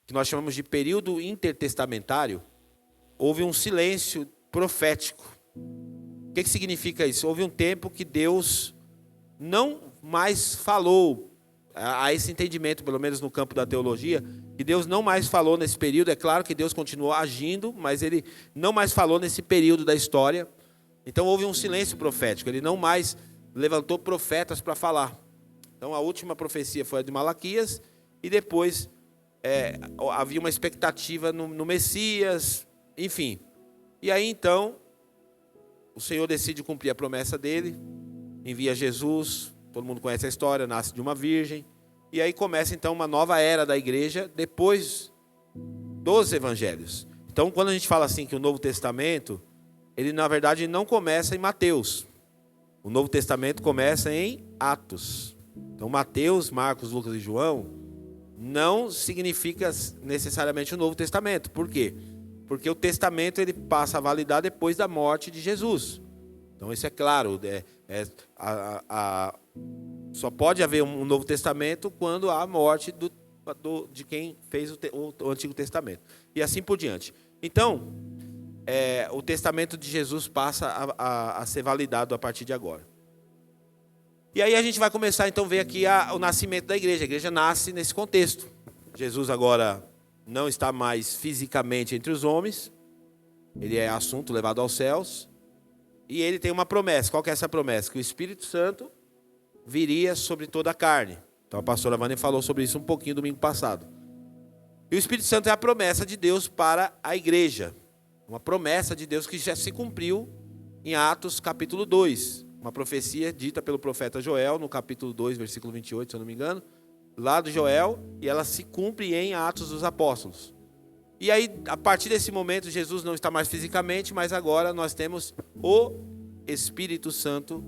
que nós chamamos de período intertestamentário, houve um silêncio profético. O que significa isso? Houve um tempo que Deus não mais falou, a esse entendimento, pelo menos no campo da teologia, que Deus não mais falou nesse período. É claro que Deus continuou agindo, mas Ele não mais falou nesse período da história. Então houve um silêncio profético, Ele não mais levantou profetas para falar. Então a última profecia foi a de Malaquias, e depois havia uma expectativa no Messias, enfim. E aí então, o Senhor decide cumprir a promessa dele, envia Jesus. Todo mundo conhece a história, nasce de uma virgem. E aí começa então uma nova era da igreja, depois dos evangelhos. Então quando a gente fala assim que o Novo Testamento, ele na verdade não começa em Mateus. O Novo Testamento começa em Atos. Então Mateus, Marcos, Lucas e João não significa necessariamente o Novo Testamento. Por quê? Porque o Testamento ele passa a validar depois da morte de Jesus. Então isso é claro, só pode haver um Novo Testamento quando há a morte de quem fez o Antigo Testamento. E assim por diante. Então, o Testamento de Jesus passa a ser validado a partir de agora. E aí a gente vai começar então a ver aqui o nascimento da igreja. A igreja nasce nesse contexto. Jesus agora não está mais fisicamente entre os homens. Ele é assunto levado aos céus. E ele tem uma promessa. Qual que é essa promessa? Que o Espírito Santo viria sobre toda a carne. Então a pastora Vânia falou sobre isso um pouquinho domingo passado. E o Espírito Santo é a promessa de Deus para a igreja. Uma promessa de Deus que já se cumpriu em Atos capítulo 2. Uma profecia dita pelo profeta Joel no capítulo 2, versículo 28, se eu não me engano. Lá do Joel, e ela se cumpre em Atos dos Apóstolos. E aí, a partir desse momento, Jesus não está mais fisicamente, mas agora nós temos o Espírito Santo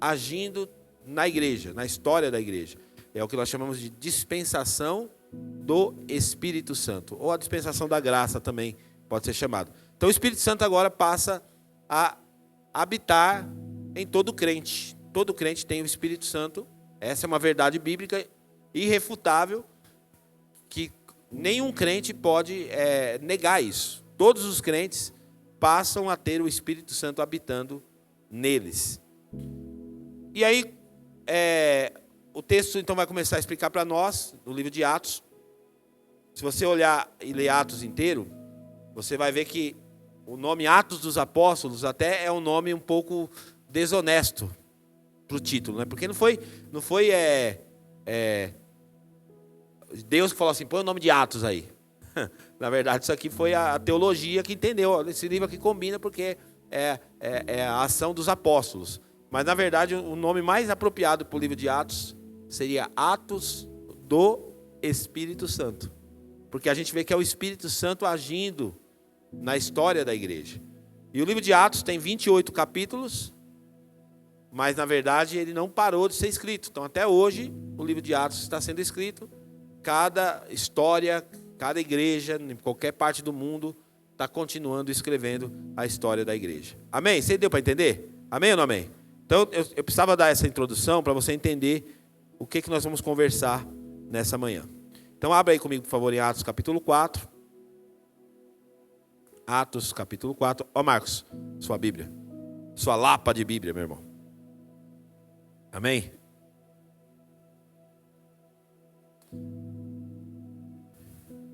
agindo na igreja, na história da igreja. É o que nós chamamos de dispensação do Espírito Santo, ou a dispensação da graça também pode ser chamado. Então o Espírito Santo agora passa a habitar em todo crente. Todo crente tem o Espírito Santo. Essa é uma verdade bíblica irrefutável, que nenhum crente pode negar isso. Todos os crentes passam a ter o Espírito Santo habitando neles. E aí, o texto então vai começar a explicar para nós, no livro de Atos. Se você olhar e ler Atos inteiro, você vai ver que o nome Atos dos Apóstolos até é um nome um pouco desonesto para o título, né? Porque não foi Deus que falou assim, põe o nome de Atos aí. Na verdade, isso aqui foi a teologia que entendeu. Esse livro aqui combina porque é a ação dos apóstolos. Mas, na verdade, o nome mais apropriado para o livro de Atos seria Atos do Espírito Santo. Porque a gente vê que é o Espírito Santo agindo na história da igreja. E o livro de Atos tem 28 capítulos, mas, na verdade, ele não parou de ser escrito. Então, até hoje, o livro de Atos está sendo escrito. Cada história, cada igreja, em qualquer parte do mundo, está continuando escrevendo a história da igreja. Amém? Você deu para entender? Amém ou não amém? Então, eu precisava dar essa introdução para você entender o que nós vamos conversar nessa manhã. Então, abra aí comigo, por favor, em Atos capítulo 4. Atos capítulo 4. Ó, Marcos, sua Bíblia. Sua lapa de Bíblia, meu irmão. Amém?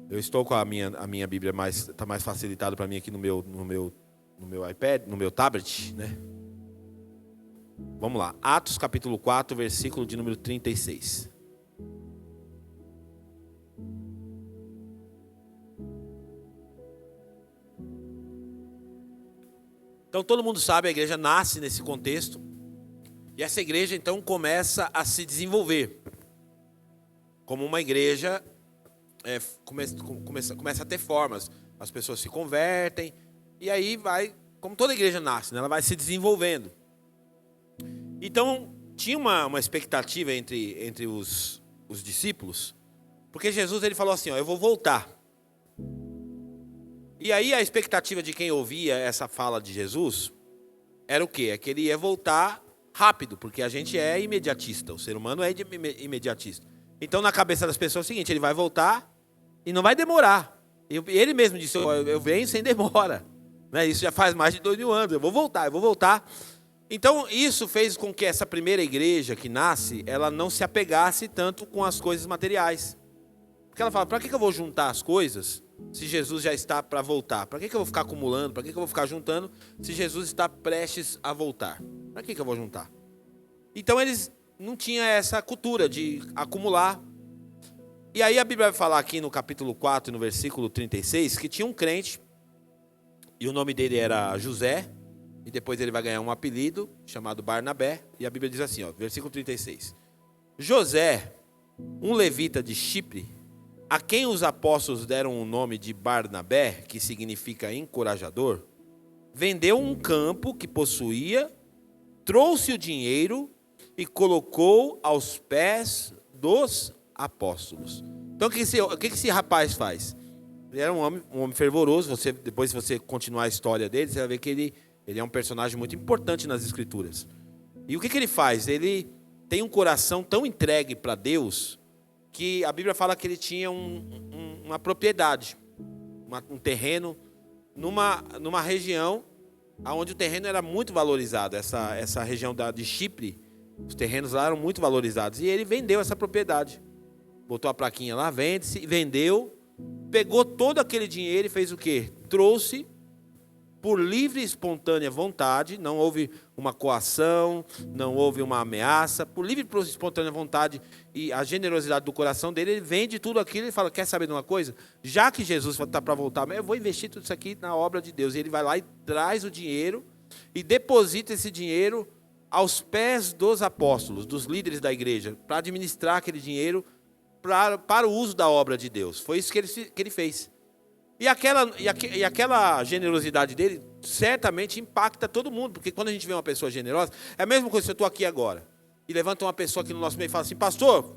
Eu estou com a minha Bíblia está mais facilitado para mim aqui no meu iPad, no meu tablet, né? Vamos lá. Atos capítulo 4, versículo de número 36. Então todo mundo sabe, a igreja nasce nesse contexto. E essa igreja então começa a se desenvolver como uma igreja. Começa a ter formas. As pessoas se convertem. E aí vai, como toda igreja nasce, né? Ela vai se desenvolvendo. Então tinha uma expectativa entre os discípulos. Porque Jesus ele falou assim, eu vou voltar. E aí a expectativa de quem ouvia essa fala de Jesus era o quê? É que ele ia voltar rápido, porque a gente é imediatista, o ser humano é imediatista. Então na cabeça das pessoas é o seguinte, ele vai voltar E não vai demorar. Ele mesmo disse, eu venho sem demora. Né? Isso já faz mais de 2000 anos, eu vou voltar. Então, isso fez com que essa primeira igreja que nasce, ela não se apegasse tanto com as coisas materiais. Porque ela fala, para que eu vou juntar as coisas se Jesus já está para voltar? Para que eu vou ficar acumulando? Para que eu vou ficar juntando se Jesus está prestes a voltar? Para que eu vou juntar? Então, eles não tinham essa cultura de acumular. E aí a Bíblia vai falar aqui no capítulo 4, no versículo 36, que tinha um crente, e o nome dele era José, e depois ele vai ganhar um apelido chamado Barnabé, e a Bíblia diz assim, versículo 36. José, um levita de Chipre, a quem os apóstolos deram o nome de Barnabé, que significa encorajador, vendeu um campo que possuía, trouxe o dinheiro e colocou aos pés dos apóstolos. Então, o que esse rapaz faz? Ele era um homem fervoroso. Depois, se você continuar a história dele, você vai ver que ele é um personagem muito importante nas Escrituras. E o que ele faz? Ele tem um coração tão entregue para Deus que a Bíblia fala que ele tinha uma propriedade, um terreno, numa região onde o terreno era muito valorizado. Essa região de Chipre, os terrenos lá eram muito valorizados. E ele vendeu essa propriedade. Botou a plaquinha lá, vendeu, pegou todo aquele dinheiro e fez o quê? Trouxe por livre e espontânea vontade, não houve uma coação, não houve uma ameaça, por livre e espontânea vontade e a generosidade do coração dele, ele vende tudo aquilo e fala, quer saber de uma coisa? Já que Jesus está para voltar, eu vou investir tudo isso aqui na obra de Deus. E ele vai lá e traz o dinheiro e deposita esse dinheiro aos pés dos apóstolos, dos líderes da igreja, para administrar aquele dinheiro para o uso da obra de Deus. Foi isso que ele fez. E aquela generosidade dele certamente impacta todo mundo, porque quando a gente vê uma pessoa generosa, é a mesma coisa se eu estou aqui agora, e levanta uma pessoa aqui no nosso meio e fala assim, pastor,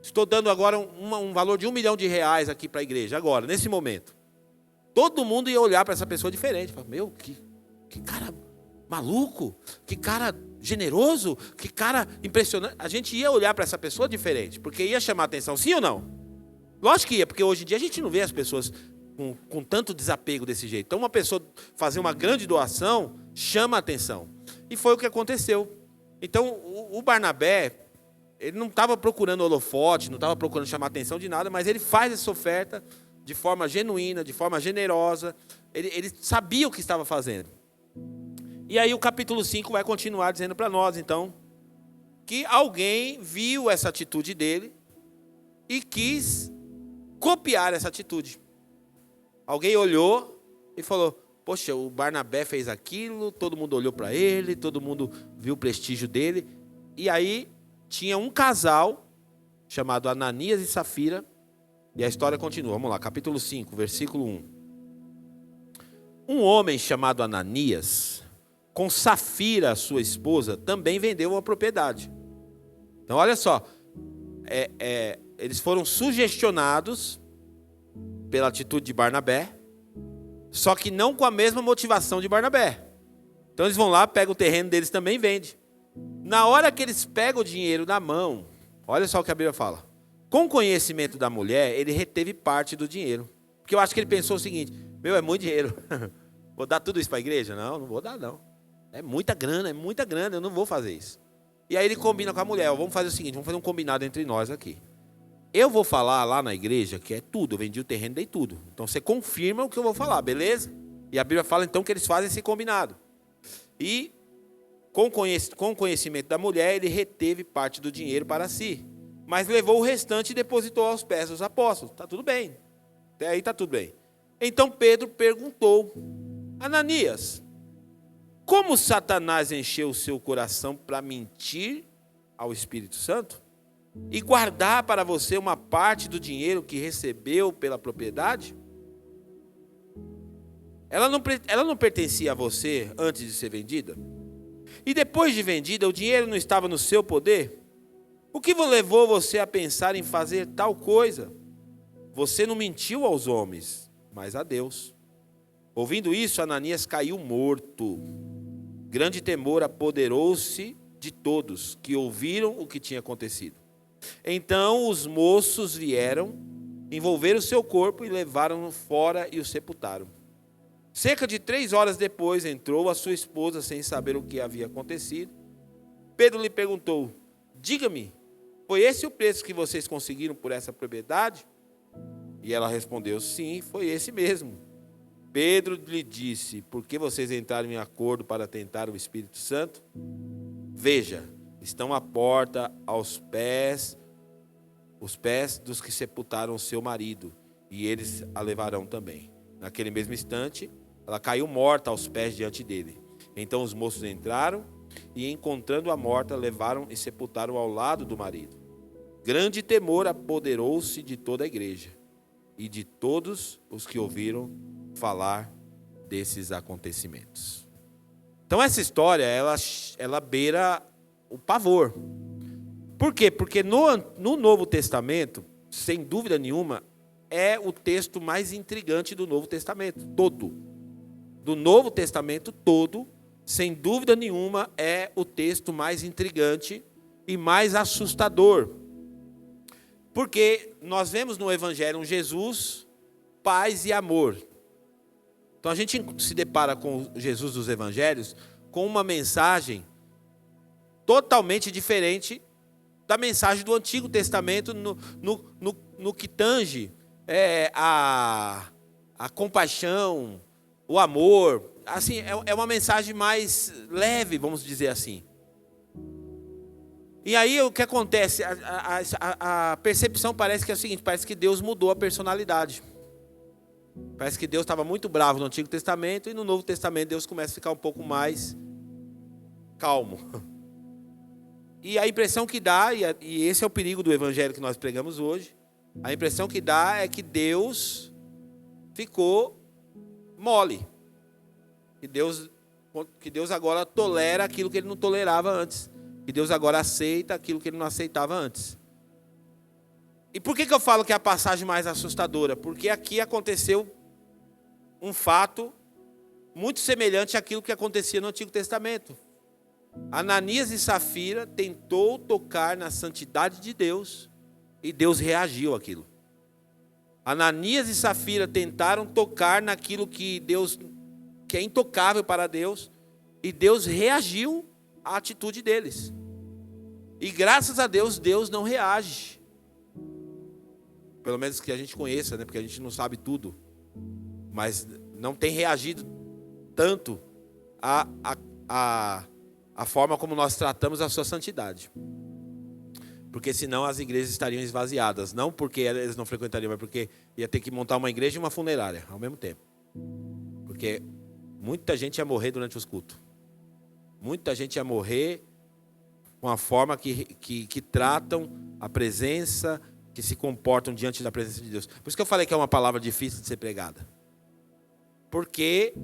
estou dando agora um valor de R$1 milhão aqui para a igreja, agora, nesse momento. Todo mundo ia olhar para essa pessoa diferente. Fala, meu, que cara maluco, que cara generoso, que cara impressionante. A gente ia olhar para essa pessoa diferente, porque ia chamar atenção, sim ou não? Lógico que ia, porque hoje em dia a gente não vê as pessoas com tanto desapego desse jeito. Então uma pessoa fazer uma grande doação chama a atenção. E foi o que aconteceu. Então o Barnabé, ele não estava procurando holofote, não estava procurando chamar a atenção de nada, mas ele faz essa oferta de forma genuína, de forma generosa. Ele sabia o que estava fazendo. E aí o capítulo 5 vai continuar dizendo para nós, então, que alguém viu essa atitude dele e quis copiar essa atitude. Alguém olhou e falou, poxa, o Barnabé fez aquilo, todo mundo olhou para ele, todo mundo viu o prestígio dele. E aí tinha um casal chamado Ananias e Safira, e a história continua. Vamos lá, capítulo 5, versículo 1. Um homem chamado Ananias, com Safira, sua esposa, também vendeu uma propriedade. Então, olha só, eles foram sugestionados pela atitude de Barnabé, só que não com a mesma motivação de Barnabé. Então, eles vão lá, pegam o terreno deles também e vendem. Na hora que eles pegam o dinheiro na mão, olha só o que a Bíblia fala. Com conhecimento da mulher, ele reteve parte do dinheiro. Porque eu acho que ele pensou o seguinte, meu, é muito dinheiro. Vou dar tudo isso para a igreja? Não vou dar não. É muita grana, eu não vou fazer isso. E aí ele combina com a mulher, vamos fazer o seguinte, vamos fazer um combinado entre nós aqui. Eu vou falar lá na igreja que é tudo, eu vendi o terreno, dei tudo. Então você confirma o que eu vou falar, beleza? E a Bíblia fala então que eles fazem esse combinado. E com conhecimento da mulher, ele reteve parte do dinheiro para si. Mas levou o restante e depositou aos pés dos apóstolos. Está tudo bem. Até aí está tudo bem. Então Pedro perguntou, Ananias, como Satanás encheu o seu coração para mentir ao Espírito Santo? E guardar para você uma parte do dinheiro que recebeu pela propriedade? Ela não pertencia a você antes de ser vendida? E depois de vendida, o dinheiro não estava no seu poder? O que levou você a pensar em fazer tal coisa? Você não mentiu aos homens, mas a Deus. Ouvindo isso, Ananias caiu morto. Grande temor apoderou-se de todos que ouviram o que tinha acontecido. Então os moços vieram envolveram o seu corpo e levaram-no fora e o sepultaram. Cerca de 3 horas depois, entrou a sua esposa sem saber o que havia acontecido. Pedro lhe perguntou: diga-me, foi esse o preço que vocês conseguiram por essa propriedade? E ela respondeu: sim, foi esse mesmo. Pedro lhe disse: por que vocês entraram em acordo para tentar o Espírito Santo? Veja, estão à porta os pés dos que sepultaram seu marido, e eles a levarão também. Naquele mesmo instante, ela caiu morta aos pés diante dele. Então os moços entraram e, encontrando-a morta, levaram e sepultaram ao lado do marido. Grande temor apoderou-se de toda a igreja e de todos os que ouviram falar desses acontecimentos. Então essa história, ela beira o pavor. Por quê? Porque no Novo Testamento, sem dúvida nenhuma, é o texto mais intrigante do Novo Testamento, todo. Do Novo Testamento todo, sem dúvida nenhuma, é o texto mais intrigante e mais assustador. Porque nós vemos no Evangelho um Jesus, paz e amor. Então a gente se depara com Jesus dos Evangelhos com uma mensagem totalmente diferente da mensagem do Antigo Testamento no que tange a compaixão, o amor. Assim, é uma mensagem mais leve, vamos dizer assim. E aí o que acontece? A percepção parece que é o seguinte: parece que Deus mudou a personalidade. Parece que Deus estava muito bravo no Antigo Testamento e no Novo Testamento Deus começa a ficar um pouco mais calmo. E a impressão que dá, e esse é o perigo do evangelho que nós pregamos hoje, a impressão que dá é que Deus ficou mole. Que Deus agora tolera aquilo que ele não tolerava antes. Que Deus agora aceita aquilo que ele não aceitava antes. E por que eu falo que é a passagem mais assustadora? Porque aqui aconteceu um fato muito semelhante àquilo que acontecia no Antigo Testamento. Ananias e Safira tentou tocar na santidade de Deus e Deus reagiu àquilo. Ananias e Safira tentaram tocar naquilo que é intocável para Deus, e Deus reagiu à atitude deles. E graças a Deus, Deus não reage. Pelo menos que a gente conheça, né? Porque a gente não sabe tudo. Mas não tem reagido tanto a forma como nós tratamos a sua santidade. Porque senão as igrejas estariam esvaziadas. Não porque eles não frequentariam, mas porque ia ter que montar uma igreja e uma funerária ao mesmo tempo. Porque muita gente ia morrer durante os cultos. Muita gente ia morrer com a forma que tratam a presença, que se comportam diante da presença de Deus. Por isso que eu falei que é uma palavra difícil de ser pregada. Porque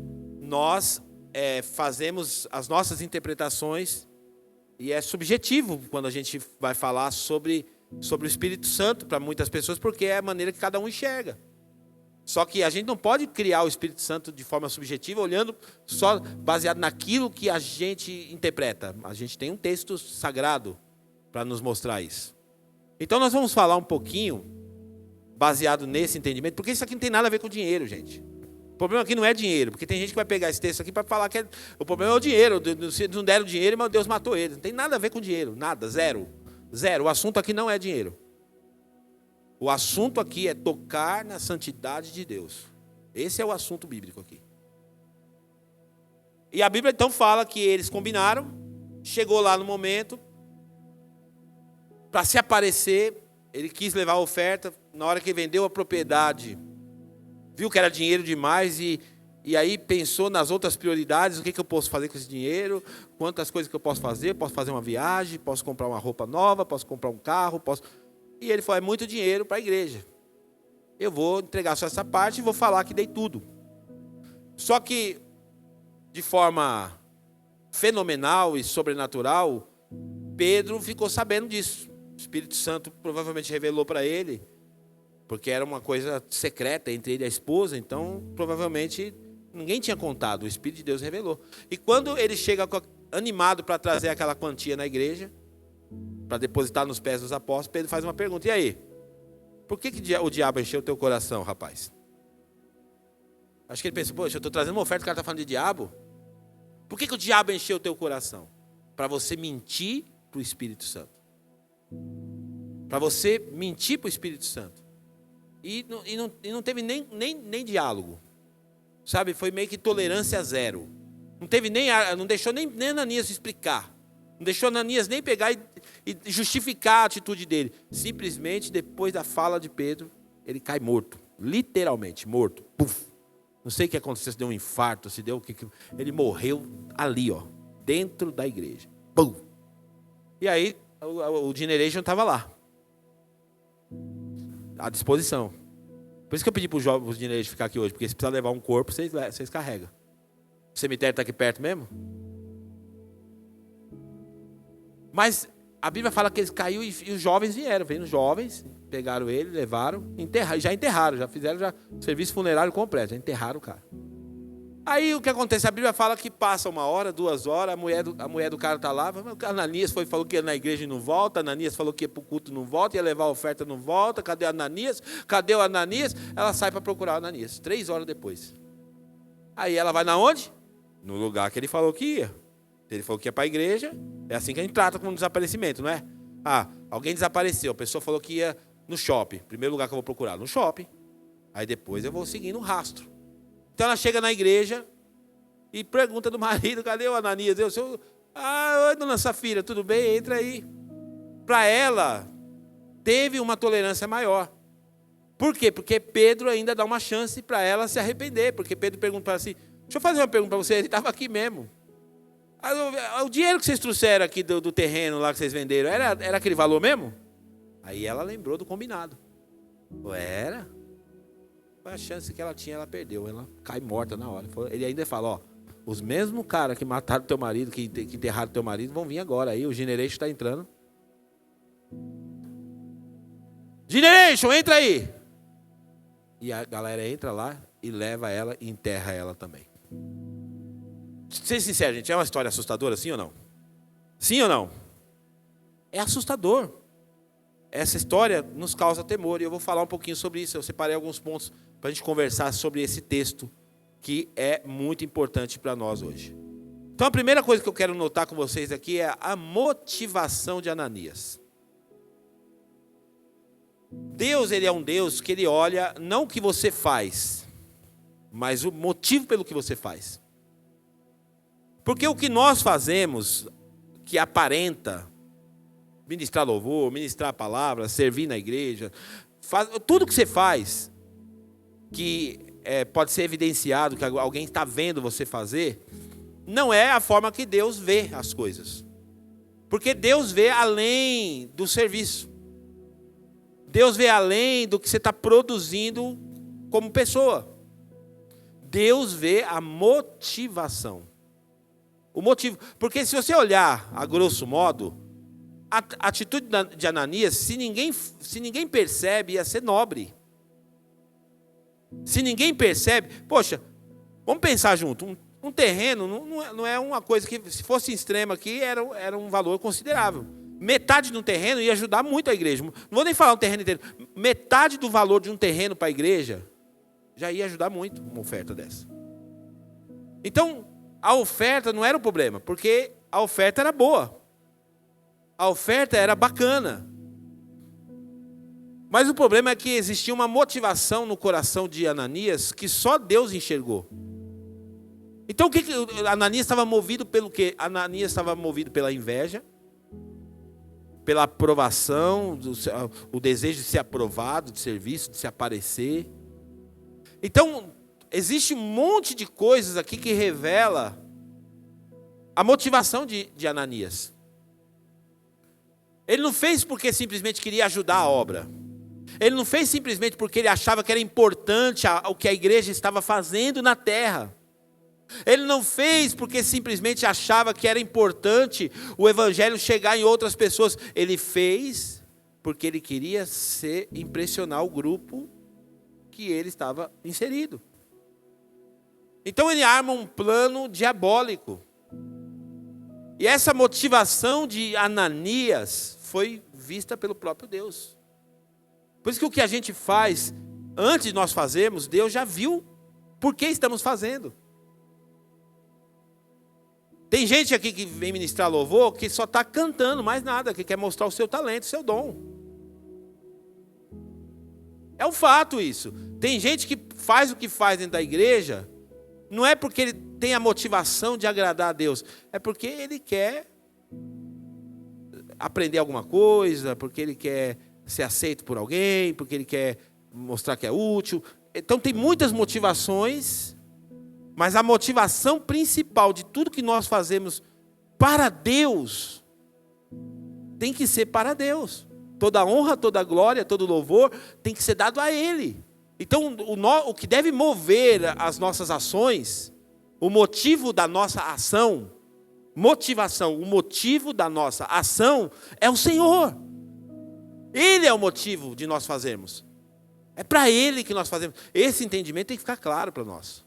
nós fazemos as nossas interpretações e é subjetivo quando a gente vai falar sobre o Espírito Santo para muitas pessoas, porque é a maneira que cada um enxerga. Só que a gente não pode criar o Espírito Santo de forma subjetiva, olhando só baseado naquilo que a gente interpreta. A gente tem um texto sagrado para nos mostrar isso. Então nós vamos falar um pouquinho baseado nesse entendimento, porque isso aqui não tem nada a ver com dinheiro, gente. O problema aqui não é dinheiro, porque tem gente que vai pegar esse texto aqui para falar que o problema é o dinheiro. Se não deram dinheiro, mas Deus matou eles. Não tem nada a ver com dinheiro, nada, zero. Zero. O assunto aqui não é dinheiro. O assunto aqui é tocar na santidade de Deus. Esse é o assunto bíblico aqui. E a Bíblia então fala que eles combinaram, chegou lá no momento, para se aparecer, ele quis levar a oferta, na hora que vendeu a propriedade, viu que era dinheiro demais e aí pensou nas outras prioridades, o que eu posso fazer com esse dinheiro, quantas coisas que eu posso fazer uma viagem, posso comprar uma roupa nova, posso comprar um carro, E ele falou: é muito dinheiro para a igreja. Eu vou entregar só essa parte e vou falar que dei tudo. Só que, de forma fenomenal e sobrenatural, Pedro ficou sabendo disso. O Espírito Santo provavelmente revelou para ele, porque era uma coisa secreta entre ele e a esposa, então provavelmente ninguém tinha contado, o Espírito de Deus revelou. E quando ele chega animado para trazer aquela quantia na igreja, para depositar nos pés dos apóstolos, Pedro faz uma pergunta: e aí? Por que o diabo encheu o teu coração, rapaz? Acho que ele pensou, poxa, eu estou trazendo uma oferta, o cara está falando de diabo. Por que o diabo encheu o teu coração? Para você mentir para o Espírito Santo. Para você mentir para o Espírito Santo. E não teve nem diálogo. Sabe, foi meio que tolerância zero. Não deixou nem Ananias explicar. Não deixou Ananias nem pegar e justificar a atitude dele. Simplesmente, depois da fala de Pedro, ele cai morto. Literalmente, morto. Puf. Não sei o que aconteceu, se deu um infarto, se deu o que. Ele morreu ali, ó, dentro da igreja. Pum. E aí, o Generation estava lá. À disposição. Por isso que eu pedi para os jovens de Generation ficar aqui hoje, porque se precisar levar um corpo, vocês carregam. O cemitério está aqui perto mesmo? Mas a Bíblia fala que ele caiu e os jovens vieram. Veio os jovens, pegaram ele, levaram, já enterraram, já fizeram serviço funerário completo, já enterraram o cara. Aí o que acontece? A Bíblia fala que passa 1 hora, 2 horas, a mulher do cara está lá, Ananias falou que ia na igreja e não volta, Ananias falou que ia para o culto e não volta, ia levar a oferta e não volta, cadê Ananias? Cadê o Ananias? Ela sai para procurar o Ananias, 3 horas depois. Aí ela vai na onde? No lugar que ele falou que ia. Ele falou que ia para a igreja, é assim que a gente trata com um desaparecimento, não é? Alguém desapareceu, a pessoa falou que ia no shopping, primeiro lugar que eu vou procurar, no shopping. Aí depois eu vou seguindo o rastro. Então ela chega na igreja e pergunta do marido, cadê o Ananias? Oi, dona Safira, tudo bem? Entra aí. Para ela, teve uma tolerância maior. Por quê? Porque Pedro ainda dá uma chance para ela se arrepender. Porque Pedro pergunta para ela assim, deixa eu fazer uma pergunta para você, ele estava aqui mesmo. O dinheiro que vocês trouxeram aqui do terreno lá que vocês venderam, era aquele valor mesmo? Aí ela lembrou do combinado. Era? A chance que ela tinha, ela perdeu. Ela cai morta na hora. Ele ainda fala, os mesmos caras que mataram teu marido, que enterraram teu marido, vão vir agora. Aí o Generation está entrando. Generation, entra aí! E a galera entra lá e leva ela e enterra ela também. Ser sincero, gente, é uma história assustadora, sim ou não? Sim ou não? É assustador. Essa história nos causa temor. E eu vou falar um pouquinho sobre isso. Eu separei alguns pontos para a gente conversar sobre esse texto, que é muito importante para nós hoje. Então, a primeira coisa que eu quero notar com vocês aqui é a motivação de Ananias. Deus, ele é um Deus que ele olha não o que você faz, mas o motivo pelo que você faz. Porque o que nós fazemos, que aparenta, ministrar louvor, ministrar a palavra, servir na igreja, tudo que você faz, que pode ser evidenciado, que alguém está vendo você fazer, não é a forma que Deus vê as coisas. Porque Deus vê além do serviço. Deus vê além do que você está produzindo como pessoa. Deus vê a motivação. O motivo. Porque se você olhar a grosso modo, a atitude de Ananias, se ninguém percebe, ia ser nobre. Se ninguém percebe, poxa, vamos pensar junto. Um terreno não é uma coisa que, se fosse extrema aqui, era um valor considerável. Metade de um terreno ia ajudar muito a igreja. Não vou nem falar um terreno inteiro. Metade do valor de um terreno para a igreja já ia ajudar muito uma oferta dessa. Então, a oferta não era o problema, porque a oferta era boa. A oferta era bacana. Mas o problema é que existia uma motivação no coração de Ananias que só Deus enxergou. Então o que Ananias estava movido pelo quê? Ananias estava movido pela inveja, pela aprovação, o desejo de ser aprovado, de serviço, de se aparecer. Então, existe um monte de coisas aqui que revela a motivação de Ananias. Ele não fez porque simplesmente queria ajudar a obra. Ele não fez simplesmente porque ele achava que era importante o que a igreja estava fazendo na terra. Ele não fez porque simplesmente achava que era importante o evangelho chegar em outras pessoas. Ele fez porque ele queria impressionar o grupo que ele estava inserido. Então ele arma um plano diabólico. E essa motivação de Ananias foi vista pelo próprio Deus. Por isso que o que a gente faz, antes de nós fazermos, Deus já viu por que estamos fazendo. Tem gente aqui que vem ministrar louvor que só está cantando, mais nada, que quer mostrar o seu talento, o seu dom. É um fato isso. Tem gente que faz o que faz dentro da igreja, não é porque ele tem a motivação de agradar a Deus, é porque ele quer aprender alguma coisa, porque ele quer ser aceito por alguém, porque ele quer mostrar que é útil. Então tem muitas motivações, mas a motivação principal de tudo que nós fazemos para Deus tem que ser para Deus. Toda honra, toda glória, todo louvor tem que ser dado a Ele. Então o que deve mover as nossas ações, o motivo da nossa ação, o motivo da nossa ação é o Senhor. Ele é o motivo de nós fazermos. É para Ele que nós fazemos. Esse entendimento tem que ficar claro para nós.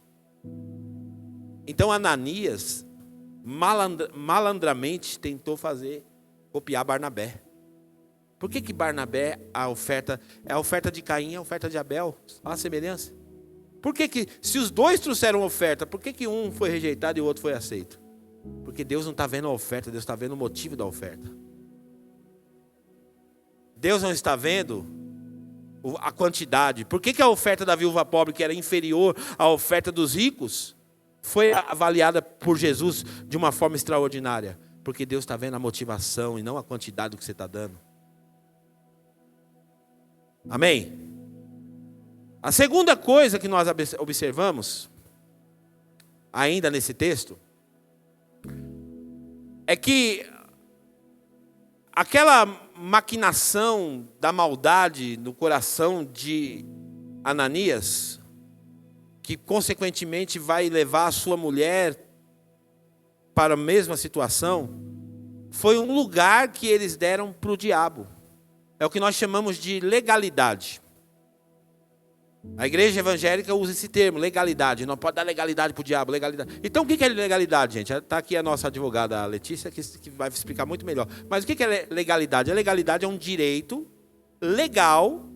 Então Ananias malandramente tentou copiar Barnabé. Por que Barnabé, a oferta de Caim, a oferta de Abel? Olha a semelhança. Por que se os dois trouxeram oferta, por que um foi rejeitado e o outro foi aceito? Porque Deus não está vendo a oferta, Deus está vendo o motivo da oferta. Deus não está vendo a quantidade. Por que a oferta da viúva pobre, que era inferior à oferta dos ricos, foi avaliada por Jesus de uma forma extraordinária? Porque Deus está vendo a motivação e não a quantidade do que você está dando. Amém? A segunda coisa que nós observamos, ainda nesse texto, é que aquela maquinação da maldade no coração de Ananias, que consequentemente vai levar a sua mulher para a mesma situação, foi um lugar que eles deram para o diabo. É o que nós chamamos de legalidade. A igreja evangélica usa esse termo, legalidade. Não pode dar legalidade para o diabo, legalidade. Então o que é legalidade, gente? Está aqui a nossa advogada, a Letícia, que vai explicar muito melhor. Mas o que é legalidade? A legalidade é um direito legal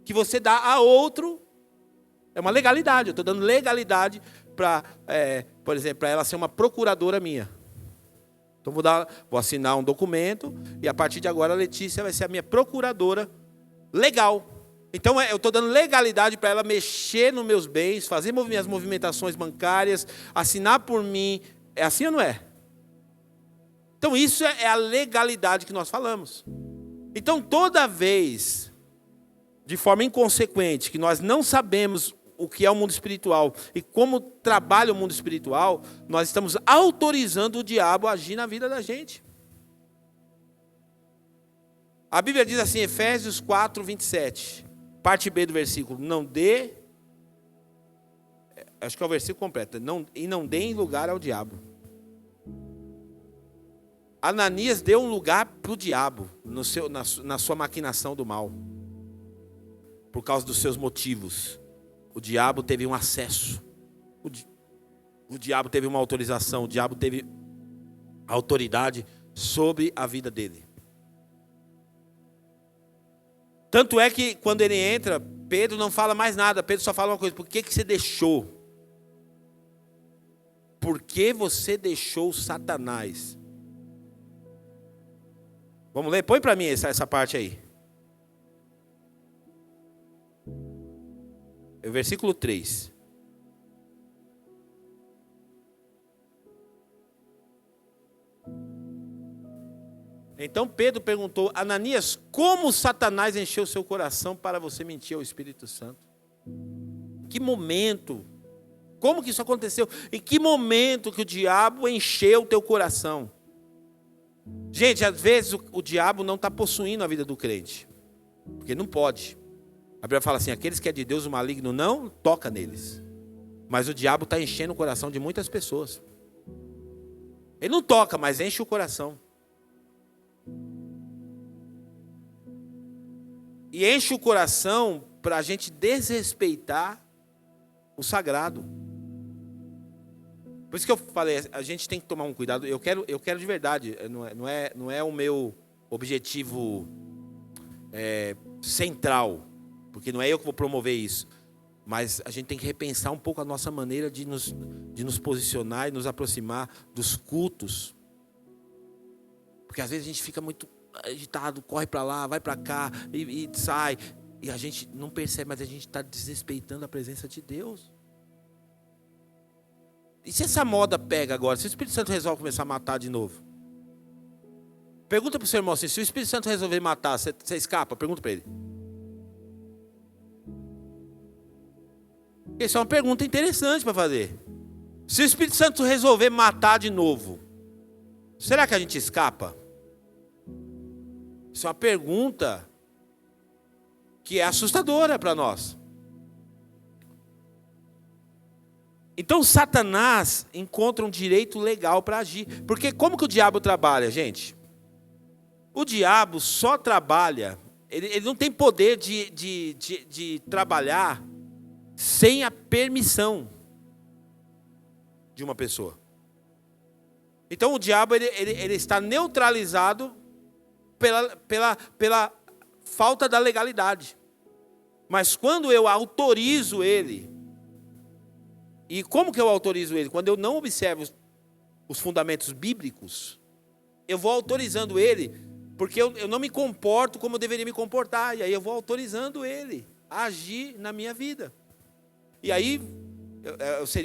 que você dá a outro. É uma legalidade. Eu estou dando legalidade para, por exemplo, para ela ser uma procuradora minha. Então vou assinar um documento e a partir de agora a Letícia vai ser a minha procuradora legal. Então eu estou dando legalidade para ela mexer nos meus bens, fazer minhas movimentações bancárias, assinar por mim. É assim ou não é? Então isso é a legalidade que nós falamos. Então toda vez, de forma inconsequente, que nós não sabemos o que é o mundo espiritual e como trabalha o mundo espiritual, nós estamos autorizando o diabo a agir na vida da gente. A Bíblia diz assim, Efésios 4, 27, parte B do versículo, acho que é o versículo completo, não deem lugar ao diabo. Ananias deu um lugar para o diabo, na sua maquinação do mal, por causa dos seus motivos. O diabo teve um acesso, o diabo teve uma autorização, o diabo teve autoridade sobre a vida dele. Tanto é que quando ele entra, Pedro não fala mais nada, Pedro só fala uma coisa, por que você deixou? Por que você deixou Satanás? Vamos ler? Põe para mim essa parte aí. É o versículo 3. Então Pedro perguntou, Ananias, como Satanás encheu seu coração para você mentir ao Espírito Santo? Em que momento? Como que isso aconteceu? Em que momento que o diabo encheu o teu coração? Gente, às vezes o diabo não está possuindo a vida do crente. Porque não pode. A Bíblia fala assim, aqueles que é de Deus, o maligno não toca neles. Mas o diabo está enchendo o coração de muitas pessoas. Ele não toca, mas enche o coração. E enche o coração para a gente desrespeitar o sagrado. Por isso que eu falei, a gente tem que tomar um cuidado. Eu quero de verdade, não é o meu objetivo central, porque não é eu que vou promover isso, mas a gente tem que repensar um pouco a nossa maneira de nos posicionar e nos aproximar dos cultos. Porque às vezes a gente fica muito agitado, corre para lá, vai para cá e sai, e a gente não percebe, mas a gente está desrespeitando a presença de Deus. E se essa moda pega agora, se o Espírito Santo resolve começar a matar de novo? Pergunta para o seu irmão assim, se o Espírito Santo resolver matar, você escapa? Pergunta para ele. Essa é uma pergunta interessante para fazer. Se o Espírito Santo resolver matar de novo, será que a gente escapa? Isso é uma pergunta que é assustadora para nós. Então Satanás encontra um direito legal para agir. Porque como que o diabo trabalha, gente? O diabo só trabalha, ele não tem poder de trabalhar sem a permissão de uma pessoa. Então o diabo ele está neutralizado pela falta da legalidade. Mas quando eu autorizo ele, e como que eu autorizo ele? Quando eu não observo os fundamentos bíblicos, eu vou autorizando ele, porque eu não me comporto como eu deveria me comportar, e aí eu vou autorizando ele a agir na minha vida. E aí,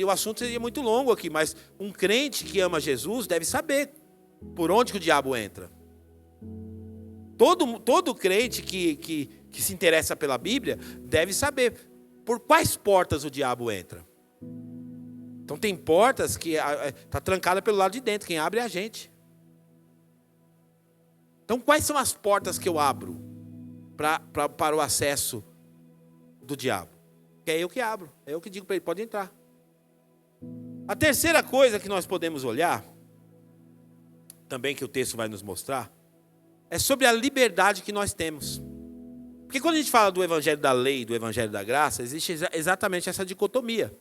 o assunto seria muito longo aqui, mas um crente que ama Jesus deve saber por onde que o diabo entra. Todo crente que se interessa pela Bíblia deve saber por quais portas o diabo entra. Então tem portas que está trancada pelo lado de dentro, quem abre é a gente. Então quais são as portas que eu abro para o acesso do diabo? Que é eu que abro, é eu que digo para ele, pode entrar. A terceira coisa que nós podemos olhar, também que o texto vai nos mostrar, é sobre a liberdade que nós temos. Porque quando a gente fala do evangelho da lei e do evangelho da graça, existe exatamente essa dicotomia.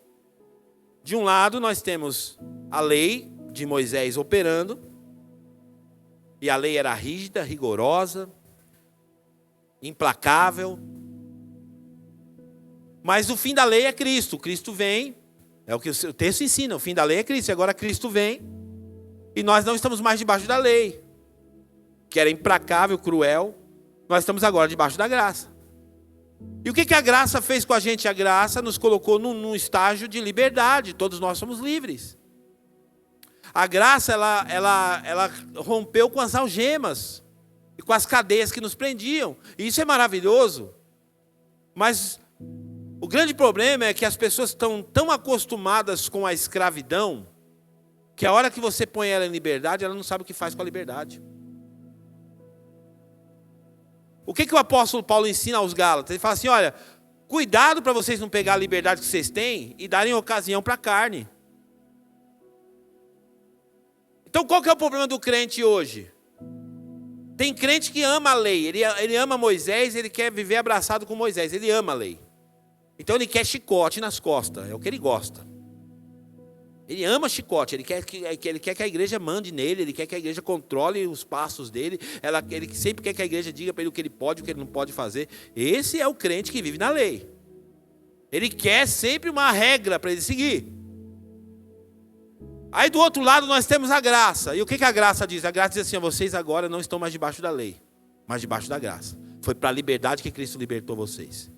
De um lado nós temos a lei de Moisés operando, e a lei era rígida, rigorosa, implacável. Mas o fim da lei é Cristo. Cristo vem, é o que o texto ensina, o fim da lei é Cristo. E agora Cristo vem, e nós não estamos mais debaixo da lei, que era implacável, cruel. Nós estamos agora debaixo da graça. E o que a graça fez com a gente? A graça nos colocou num estágio de liberdade. Todos nós somos livres. A graça, ela rompeu com as algemas e com as cadeias que nos prendiam. E isso é maravilhoso. Mas o grande problema é que as pessoas estão tão acostumadas com a escravidão que a hora que você põe ela em liberdade, ela não sabe o que faz com a liberdade. O que o apóstolo Paulo ensina aos Gálatas? Ele fala assim, olha, cuidado para vocês não pegar a liberdade que vocês têm e darem ocasião para a carne. Então qual que é o problema do crente hoje? Tem crente que ama a lei, ele ama Moisés, ele quer viver abraçado com Moisés, ele ama a lei. Então ele quer chicote nas costas, é o que ele gosta. Ele ama chicote, ele quer que a igreja mande nele, ele quer que a igreja controle os passos dele, ele sempre quer que a igreja diga para ele o que ele pode e o que ele não pode fazer. Esse é o crente que vive na lei. Ele quer sempre uma regra para ele seguir. Aí do outro lado nós temos a graça. E o que a graça diz? A graça diz assim, vocês agora não estão mais debaixo da lei, mas debaixo da graça. Foi para a liberdade que Cristo libertou vocês.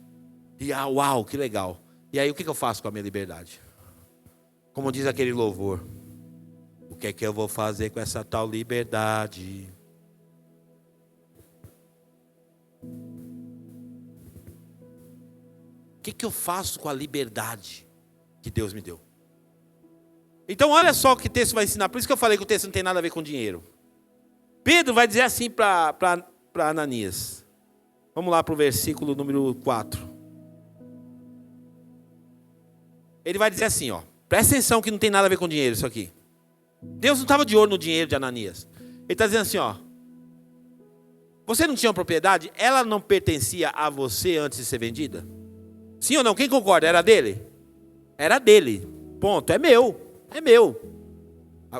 E uau, que legal. E aí o que eu faço com a minha liberdade? Como diz aquele louvor, o que é que eu vou fazer com essa tal liberdade? O que eu faço com a liberdade que Deus me deu? Então olha só o que o texto vai ensinar, por isso que eu falei que o texto não tem nada a ver com dinheiro. Pedro vai dizer assim para Ananias. Vamos lá para o versículo número 4. Ele vai dizer assim, ó. Presta atenção que não tem nada a ver com dinheiro isso aqui. Deus não estava de olho no dinheiro de Ananias. Ele está dizendo assim, ó. Você não tinha uma propriedade? Ela não pertencia a você antes de ser vendida? Sim ou não? Quem concorda? Era dele? Era dele. Ponto. É meu. É meu.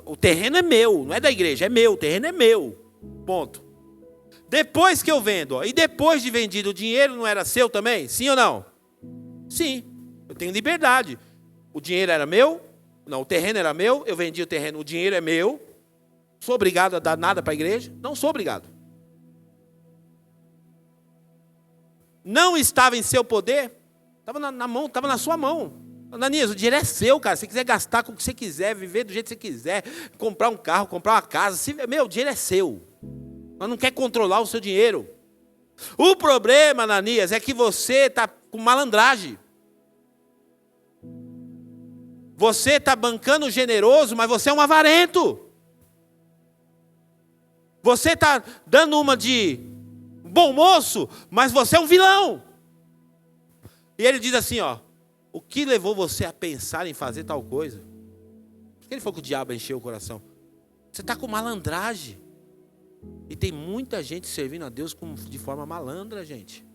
O terreno é meu. Não é da igreja. É meu. O terreno é meu. Ponto. Depois que eu vendo, ó, e depois de vendido, o dinheiro não era seu também? Sim ou não? Sim, eu tenho liberdade. O dinheiro era meu? Não, o terreno era meu, eu vendi o terreno, o dinheiro é meu. Sou obrigado a dar nada para a igreja? Não sou obrigado. Não estava em seu poder? Estava na mão, estava na sua mão. Ananias, o dinheiro é seu, cara. Se você quiser gastar com o que você quiser, viver do jeito que você quiser, comprar um carro, comprar uma casa, o dinheiro é seu. Mas não quer controlar o seu dinheiro. O problema, Ananias, é que você está com malandragem. Você está bancando generoso, mas você é um avarento. Você está dando uma de bom moço, mas você é um vilão. E ele diz assim, ó, o que levou você a pensar em fazer tal coisa? Porque ele falou que o diabo encheu o coração. Você está com malandragem. E tem muita gente servindo a Deus de forma malandra, gente.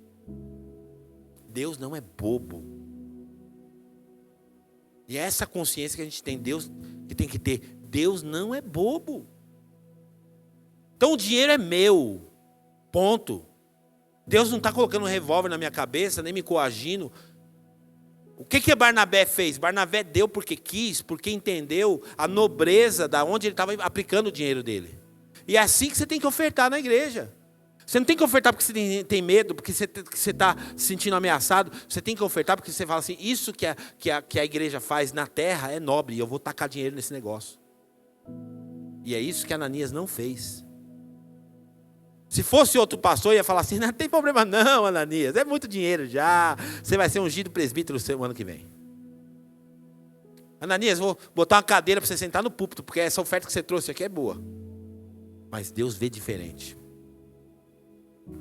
Deus não é bobo. E é essa consciência que a gente tem, Deus que tem que ter. Deus não é bobo. Então o dinheiro é meu. Ponto. Deus não está colocando um revólver na minha cabeça, nem me coagindo. O que Barnabé fez? Barnabé deu porque quis, porque entendeu a nobreza da onde ele estava aplicando o dinheiro dele. E é assim que você tem que ofertar na igreja. Você não tem que ofertar porque você tem medo, porque você está se sentindo ameaçado. Você tem que ofertar porque você fala assim, isso que a igreja faz na terra é nobre, e eu vou tacar dinheiro nesse negócio. E é isso que Ananias não fez. Se fosse outro pastor, ia falar assim, não tem problema não, Ananias, é muito dinheiro já, você vai ser ungido presbítero no ano que vem. Ananias, vou botar uma cadeira para você sentar no púlpito, porque essa oferta que você trouxe aqui é boa. Mas Deus vê diferente.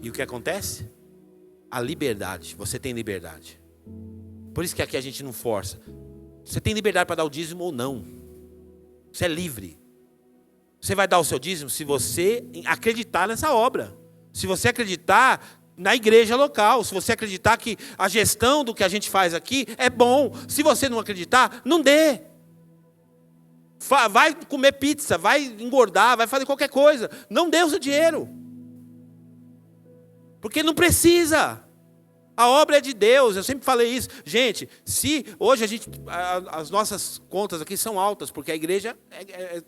E o que acontece? A liberdade, você tem liberdade. Por isso que aqui a gente não força. Você tem liberdade para dar o dízimo ou não. Você é livre. Você vai dar o seu dízimo se você acreditar nessa obra. Se você acreditar na igreja local. Se você acreditar que a gestão do que a gente faz aqui é bom. Se você não acreditar, não dê. Vai comer pizza, vai engordar, vai fazer qualquer coisa. Não dê o seu dinheiro. Porque não precisa. A obra é de Deus, eu sempre falei isso. Gente, se hoje as nossas contas aqui são altas, porque a igreja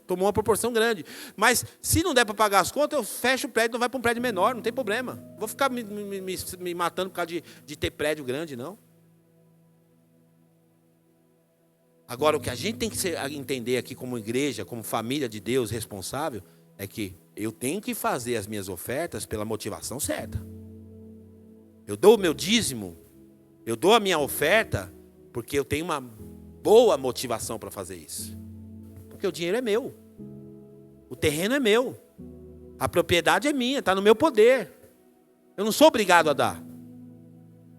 tomou uma proporção grande. Mas se não der para pagar as contas, eu fecho o prédio, não vai para um prédio menor, não tem problema. Vou ficar me matando por causa de ter prédio grande, não. Agora, o que a gente tem que entender aqui como igreja, como família de Deus responsável, é que eu tenho que fazer as minhas ofertas pela motivação certa. Eu dou o meu dízimo, eu dou a minha oferta, porque eu tenho uma boa motivação para fazer isso. Porque o dinheiro é meu. O terreno é meu. A propriedade é minha, está no meu poder. Eu não sou obrigado a dar.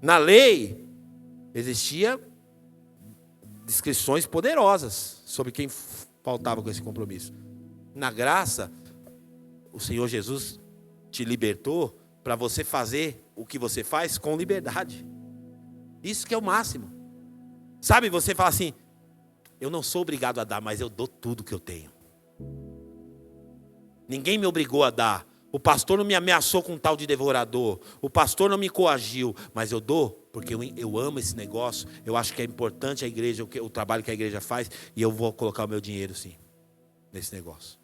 Na lei, existia descrições poderosas sobre quem faltava com esse compromisso. Na graça, o Senhor Jesus te libertou para você fazer o que você faz com liberdade. Isso que é o máximo. Sabe, você fala assim, eu não sou obrigado a dar, mas eu dou tudo que eu tenho. Ninguém me obrigou a dar. O pastor não me ameaçou com um tal de devorador. O pastor não me coagiu, mas eu dou porque eu amo esse negócio. Eu acho que é importante a igreja, o trabalho que a igreja faz, e eu vou colocar o meu dinheiro sim, nesse negócio.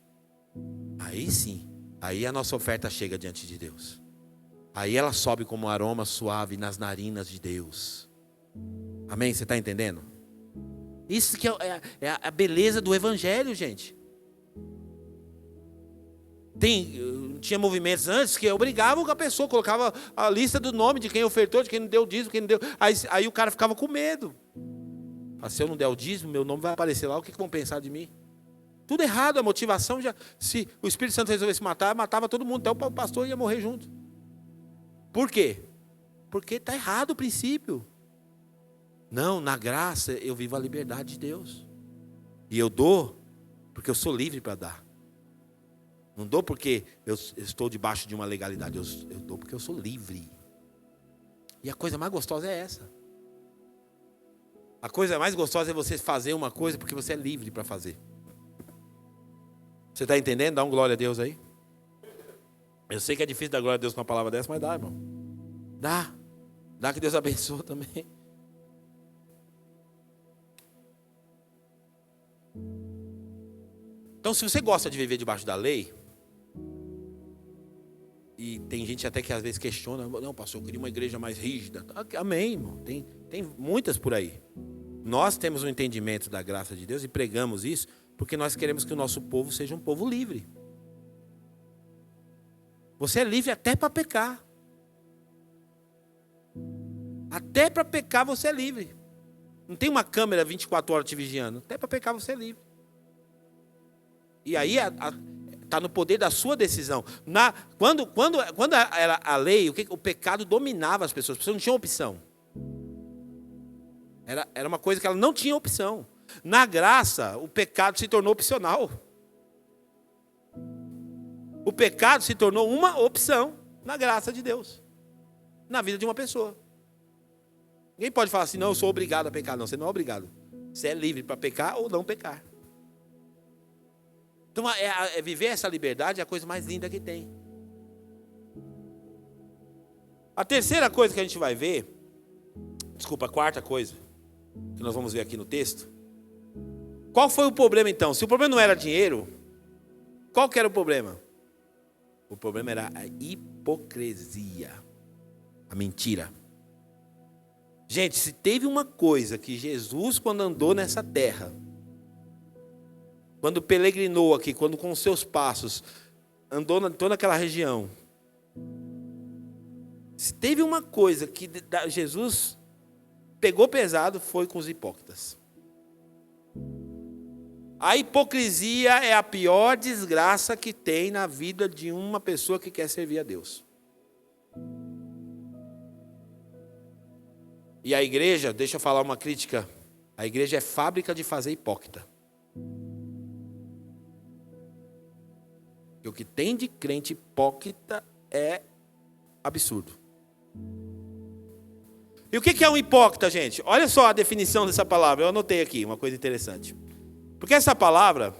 Aí sim, aí a nossa oferta chega diante de Deus. Aí ela sobe como um aroma suave nas narinas de Deus. Amém? Você está entendendo? Isso que é a beleza do evangelho, gente. Tinha movimentos antes que obrigavam que a pessoa colocava a lista do nome de quem ofertou, de quem não deu dízimo, quem não deu. Aí o cara ficava com medo. Se eu não der o dízimo, meu nome vai aparecer lá, o que vão pensar de mim? Tudo errado, a motivação já. Se o Espírito Santo resolvesse matar, matava todo mundo, até o pastor ia morrer junto. Por quê? Porque está errado o princípio. Não, na graça eu vivo a liberdade de Deus. E eu dou porque eu sou livre para dar. Não dou porque eu estou debaixo de uma legalidade. Eu dou porque eu sou livre. E a coisa mais gostosa é essa. A coisa mais gostosa é você fazer uma coisa porque você é livre para fazer. Você está entendendo? Dá um glória a Deus aí. Eu sei que é difícil dar glória a Deus com uma palavra dessa, mas dá, irmão. Dá. Dá, que Deus abençoe também. Então, se você gosta de viver debaixo da lei, e tem gente até que às vezes questiona, não, pastor, eu queria uma igreja mais rígida. Amém, irmão. Tem muitas por aí. Nós temos um entendimento da graça de Deus e pregamos isso porque nós queremos que o nosso povo seja um povo livre. Você é livre até para pecar. Até para pecar você é livre. Não tem uma câmera 24 horas te vigiando. Até para pecar você é livre. E aí está no poder da sua decisão. Quando era a lei, o pecado dominava as pessoas não tinham opção. Era uma coisa que ela não tinha opção. Na graça, o pecado se tornou opcional. O pecado se tornou uma opção na graça de Deus, na vida de uma pessoa. Ninguém pode falar assim, não, eu sou obrigado a pecar. Não, você não é obrigado. Você é livre para pecar ou não pecar. Então, viver essa liberdade é a coisa mais linda que tem. A terceira coisa que a gente vai ver, a quarta coisa, que nós vamos ver aqui no texto. Qual foi o problema então? Se o problema não era dinheiro, qual que era o problema? O problema era a hipocrisia, a mentira. Gente, se teve uma coisa que Jesus, quando andou nessa terra, quando peregrinou aqui, quando com os seus passos andou toda naquela região, se teve uma coisa que Jesus pegou pesado, foi com os hipócritas. A hipocrisia é a pior desgraça que tem na vida de uma pessoa que quer servir a Deus. E a igreja, deixa eu falar uma crítica, a igreja é fábrica de fazer hipócrita. E o que tem de crente hipócrita é absurdo. E o que é um hipócrita, gente? Olha só a definição dessa palavra, eu anotei aqui uma coisa interessante. Porque essa palavra,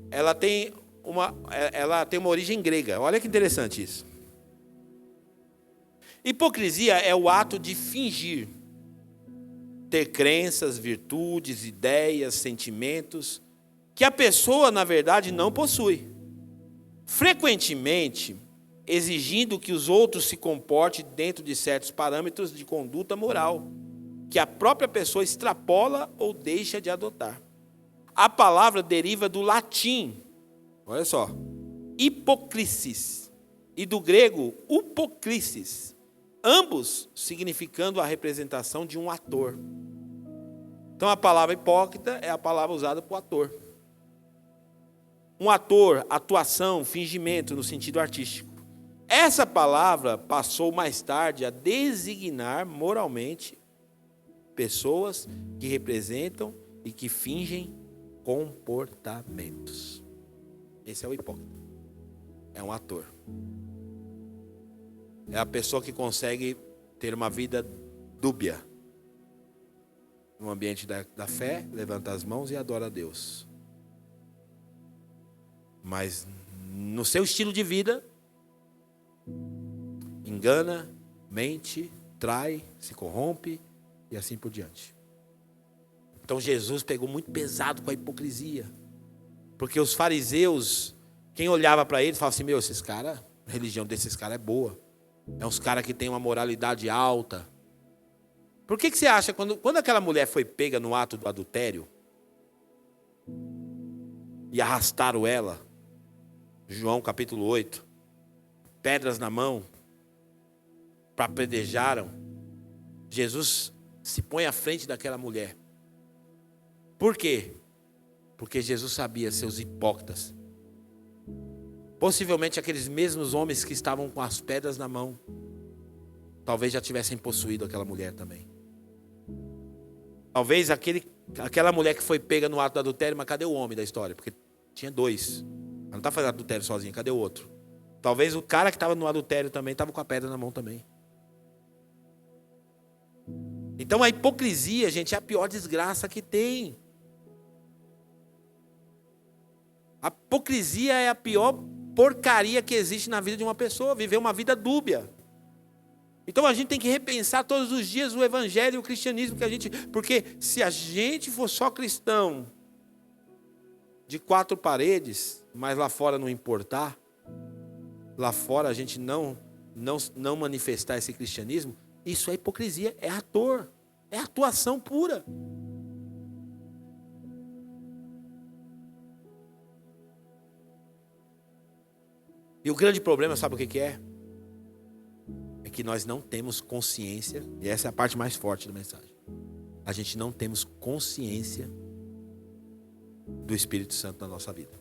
ela tem uma origem grega. Olha que interessante isso. Hipocrisia é o ato de fingir ter crenças, virtudes, ideias, sentimentos que a pessoa, na verdade, não possui. Frequentemente, exigindo que os outros se comportem dentro de certos parâmetros de conduta moral, que a própria pessoa extrapola ou deixa de adotar. A palavra deriva do latim, olha só, hipocrisis, e do grego upokrisis, ambos significando a representação de um ator. Então a palavra hipócrita é a palavra usada por ator. Um ator, atuação, fingimento no sentido artístico. Essa palavra passou mais tarde a designar moralmente pessoas que representam e que fingem comportamentos. Esse é o hipócrita. É um ator. É a pessoa que consegue ter uma vida dúbia. No ambiente da fé, levanta as mãos e adora a Deus. Mas no seu estilo de vida, engana, mente, trai, se corrompe e assim por diante. Então Jesus pegou muito pesado com a hipocrisia. Porque os fariseus, quem olhava para eles, falava assim, esses caras, a religião desses caras é boa. É uns caras que têm uma moralidade alta. Por que você acha, quando aquela mulher foi pega no ato do adultério, e arrastaram ela, João capítulo 8, pedras na mão, para apedrejaram, Jesus se põe à frente daquela mulher. Por quê? Porque Jesus sabia, seus hipócritas, possivelmente aqueles mesmos homens que estavam com as pedras na mão, talvez já tivessem possuído aquela mulher também. Talvez aquela mulher que foi pega no ato do adultério, mas cadê o homem da história? Porque tinha dois. Ela não está fazendo adultério sozinha, cadê o outro? Talvez o cara que estava no adultério também estava com a pedra na mão também. Então a hipocrisia, gente, é a pior desgraça que tem. A hipocrisia é a pior porcaria que existe na vida de uma pessoa, viver uma vida dúbia. Então a gente tem que repensar todos os dias o evangelho e o cristianismo que a gente... Porque se a gente for só cristão de 4 paredes, mas lá fora não importar, lá fora a gente não manifestar esse cristianismo, isso é hipocrisia, é ator, é atuação pura. E o grande problema, sabe o que é? É que nós não temos consciência, e essa é a parte mais forte da mensagem. A gente não temos consciência do Espírito Santo na nossa vida.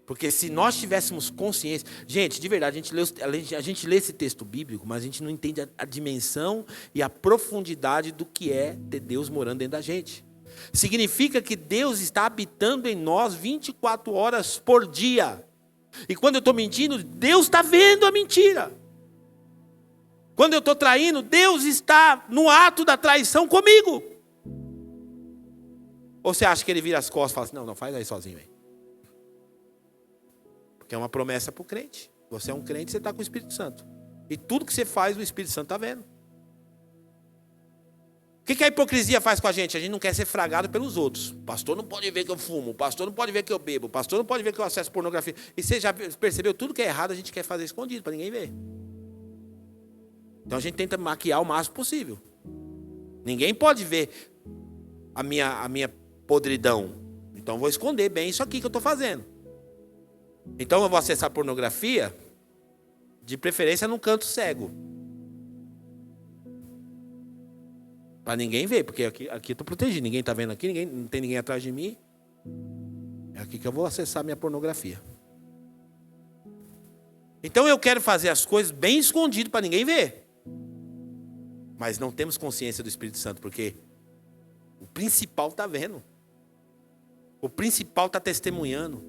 Porque se nós tivéssemos consciência... Gente, de verdade, a gente lê esse texto bíblico, mas a gente não entende a dimensão e a profundidade do que é ter Deus morando dentro da gente. Significa que Deus está habitando em nós 24 horas por dia. E quando eu estou mentindo, Deus está vendo a mentira. Quando eu estou traindo, Deus está no ato da traição comigo. Ou você acha que ele vira as costas e fala assim, não, faz aí sozinho aí. Porque é uma promessa para o crente. Você é um crente, você está com o Espírito Santo. E tudo que você faz, o Espírito Santo está vendo. O que a hipocrisia faz com a gente? A gente não quer ser fragado pelos outros. O pastor não pode ver que eu fumo, o pastor não pode ver que eu bebo, o pastor não pode ver que eu acesso pornografia. E você já percebeu, tudo que é errado a gente quer fazer escondido, para ninguém ver. Então a gente tenta maquiar o máximo possível. Ninguém pode ver a minha podridão. Então eu vou esconder bem isso aqui que eu estou fazendo. Então eu vou acessar pornografia, de preferência num canto cego. Para ninguém ver, porque aqui eu estou protegido. Ninguém está vendo aqui, não tem ninguém atrás de mim. É aqui que eu vou acessar minha pornografia. Então eu quero fazer as coisas bem escondido para ninguém ver. Mas não temos consciência do Espírito Santo, porque o principal está vendo. O principal está testemunhando.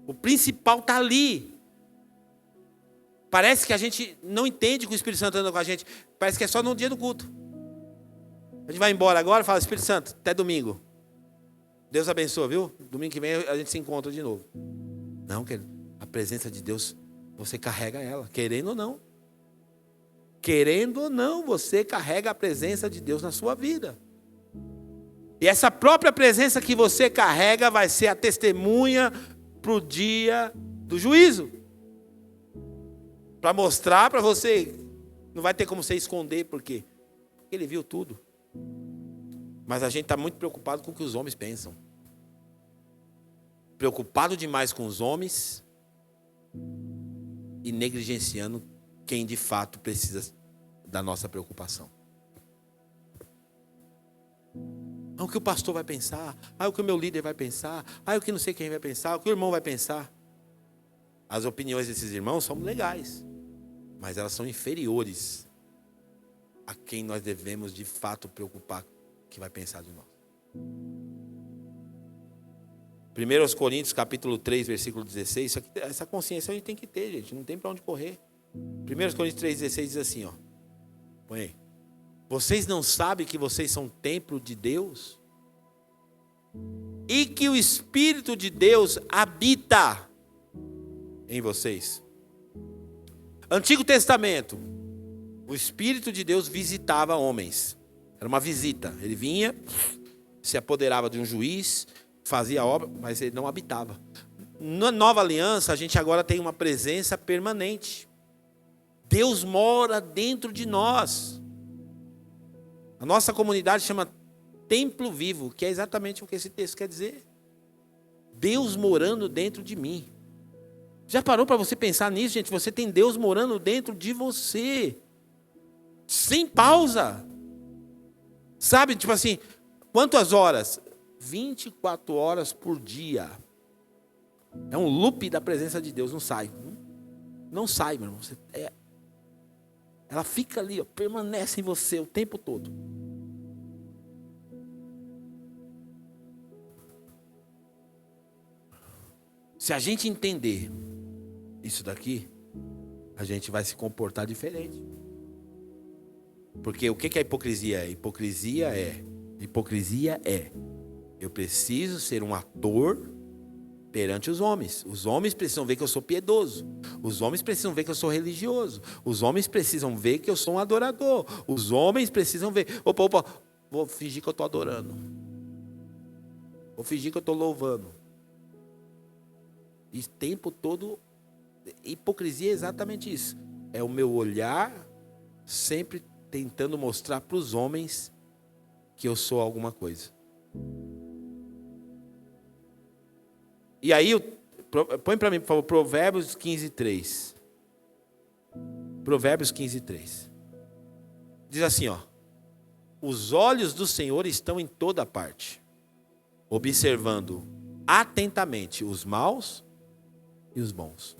O principal está ali. Parece que a gente não entende que o Espírito Santo anda com a gente. Parece que é só no dia do culto. A gente vai embora agora e fala, Espírito Santo, até domingo. Deus abençoe, viu? Domingo que vem a gente se encontra de novo. Não, querido. A presença de Deus, você carrega ela, querendo ou não. Querendo ou não, você carrega a presença de Deus na sua vida. E essa própria presença que você carrega vai ser a testemunha para o dia do juízo. Para mostrar para você. Não vai ter como você esconder, por quê? Porque ele viu tudo. Mas a gente está muito preocupado com o que os homens pensam. Preocupado demais com os homens e negligenciando quem de fato precisa da nossa preocupação. O que o pastor vai pensar, o que o meu líder vai pensar, o que não sei quem vai pensar, o que o irmão vai pensar. As opiniões desses irmãos são legais, mas elas são inferiores a quem nós devemos de fato preocupar que vai pensar de nós. 1 Coríntios capítulo 3, versículo 16, essa consciência a gente tem que ter, gente, não tem para onde correr. 1 Coríntios 3, 16 diz assim, ó, põe aí. Vocês não sabem que vocês são templo de Deus? E que o Espírito de Deus habita em vocês? Antigo Testamento, o Espírito de Deus visitava homens. Era uma visita. Ele vinha, se apoderava de um juiz, fazia obra, mas ele não habitava. Na nova aliança, a gente agora tem uma presença permanente. Deus mora dentro de nós. A nossa comunidade chama Templo Vivo, que é exatamente o que esse texto quer dizer. Deus morando dentro de mim. Já parou para você pensar nisso, gente? Você tem Deus morando dentro de você. Sem pausa. Sabe, tipo assim, quantas horas? 24 horas por dia. É um loop da presença de Deus, não sai. Não sai, meu irmão. Ela fica ali, ó, permanece em você o tempo todo. Se a gente entender isso daqui, a gente vai se comportar diferente. Porque o que a hipocrisia é? Hipocrisia é Eu preciso ser um ator perante os homens. Os homens precisam ver que eu sou piedoso. Os homens precisam ver que eu sou religioso. Os homens precisam ver que eu sou um adorador. Os homens precisam ver. Opa, vou fingir que eu estou adorando. Vou fingir que eu estou louvando. E o tempo todo, hipocrisia é exatamente isso. É o meu olhar sempre tentando mostrar para os homens que eu sou alguma coisa. E aí, põe para mim, por favor, Provérbios 15:3. Provérbios 15:3. Diz assim, ó. Os olhos do Senhor estão em toda parte, observando atentamente os maus e os bons.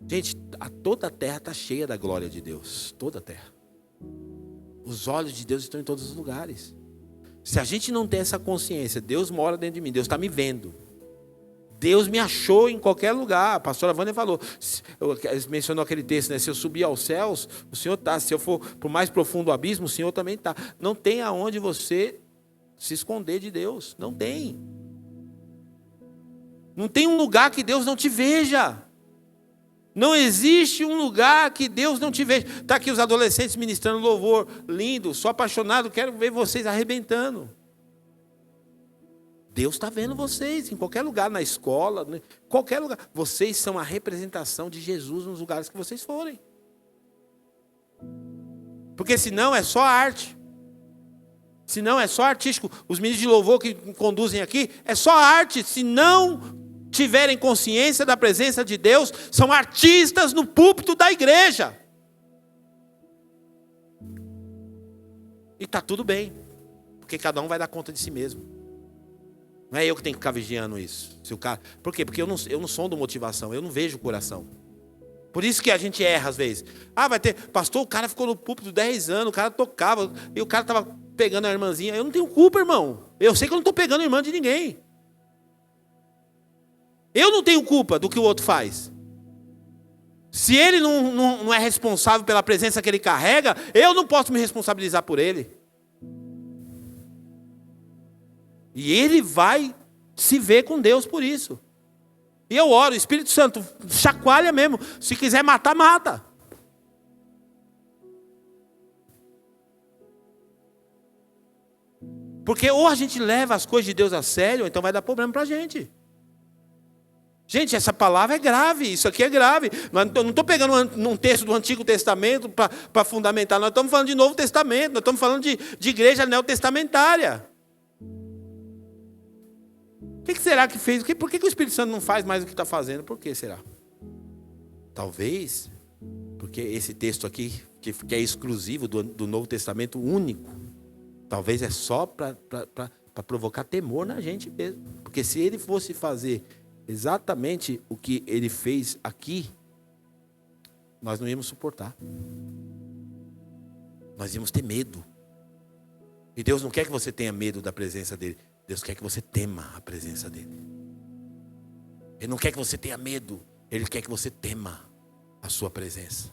Gente, toda a terra está cheia da glória de Deus. Toda a terra. Os olhos de Deus estão em todos os lugares. Se a gente não tem essa consciência, Deus mora dentro de mim, Deus está me vendo. Deus me achou em qualquer lugar. A pastora Vânia falou, mencionou aquele texto, né? Se eu subir aos céus, o Senhor está. Se eu for para o mais profundo abismo, o Senhor também está. Não tem aonde você se esconder de Deus. Não tem. Não tem um lugar que Deus não te veja. Não existe um lugar que Deus não te veja. Está aqui os adolescentes ministrando louvor, lindo, sou apaixonado, quero ver vocês arrebentando. Deus está vendo vocês, em qualquer lugar, na escola, em qualquer lugar. Vocês são a representação de Jesus nos lugares que vocês forem. Porque senão é só arte. Senão é só artístico. Os meninos de louvor que conduzem aqui, é só arte. Se não tiverem consciência da presença de Deus, são artistas no púlpito da igreja. E está tudo bem, porque cada um vai dar conta de si mesmo. Não é eu que tenho que ficar vigiando isso. Se o cara... Por quê? Porque eu não sondo motivação, eu não vejo o coração. Por isso que a gente erra às vezes. Vai ter... Pastor, o cara ficou no púlpito 10 anos, o cara tocava, e o cara estava pegando a irmãzinha. Eu não tenho culpa, irmão. Eu sei que eu não estou pegando a irmã de ninguém. Eu não tenho culpa do que o outro faz. Se ele não é responsável pela presença que ele carrega, eu não posso me responsabilizar por ele. E ele vai se ver com Deus por isso. E eu oro, o Espírito Santo chacoalha mesmo. Se quiser matar, mata. Porque ou a gente leva as coisas de Deus a sério, ou então vai dar problema para a gente. Gente, essa palavra é grave, isso aqui é grave. Eu não estou pegando um texto do Antigo Testamento para fundamentar, nós estamos falando de Novo Testamento, nós estamos falando de igreja neotestamentária. O que será que fez? Por que o Espírito Santo não faz mais o que está fazendo? Por que será? Talvez, porque esse texto aqui, que é exclusivo do Novo Testamento, único, talvez é só para provocar temor na gente mesmo. Porque se ele fosse fazer exatamente o que ele fez aqui, nós não íamos suportar. Nós íamos ter medo. E Deus não quer que você tenha medo da presença dele. Deus quer que você tema a presença dele. Ele não quer que você tenha medo. Ele quer que você tema a sua presença.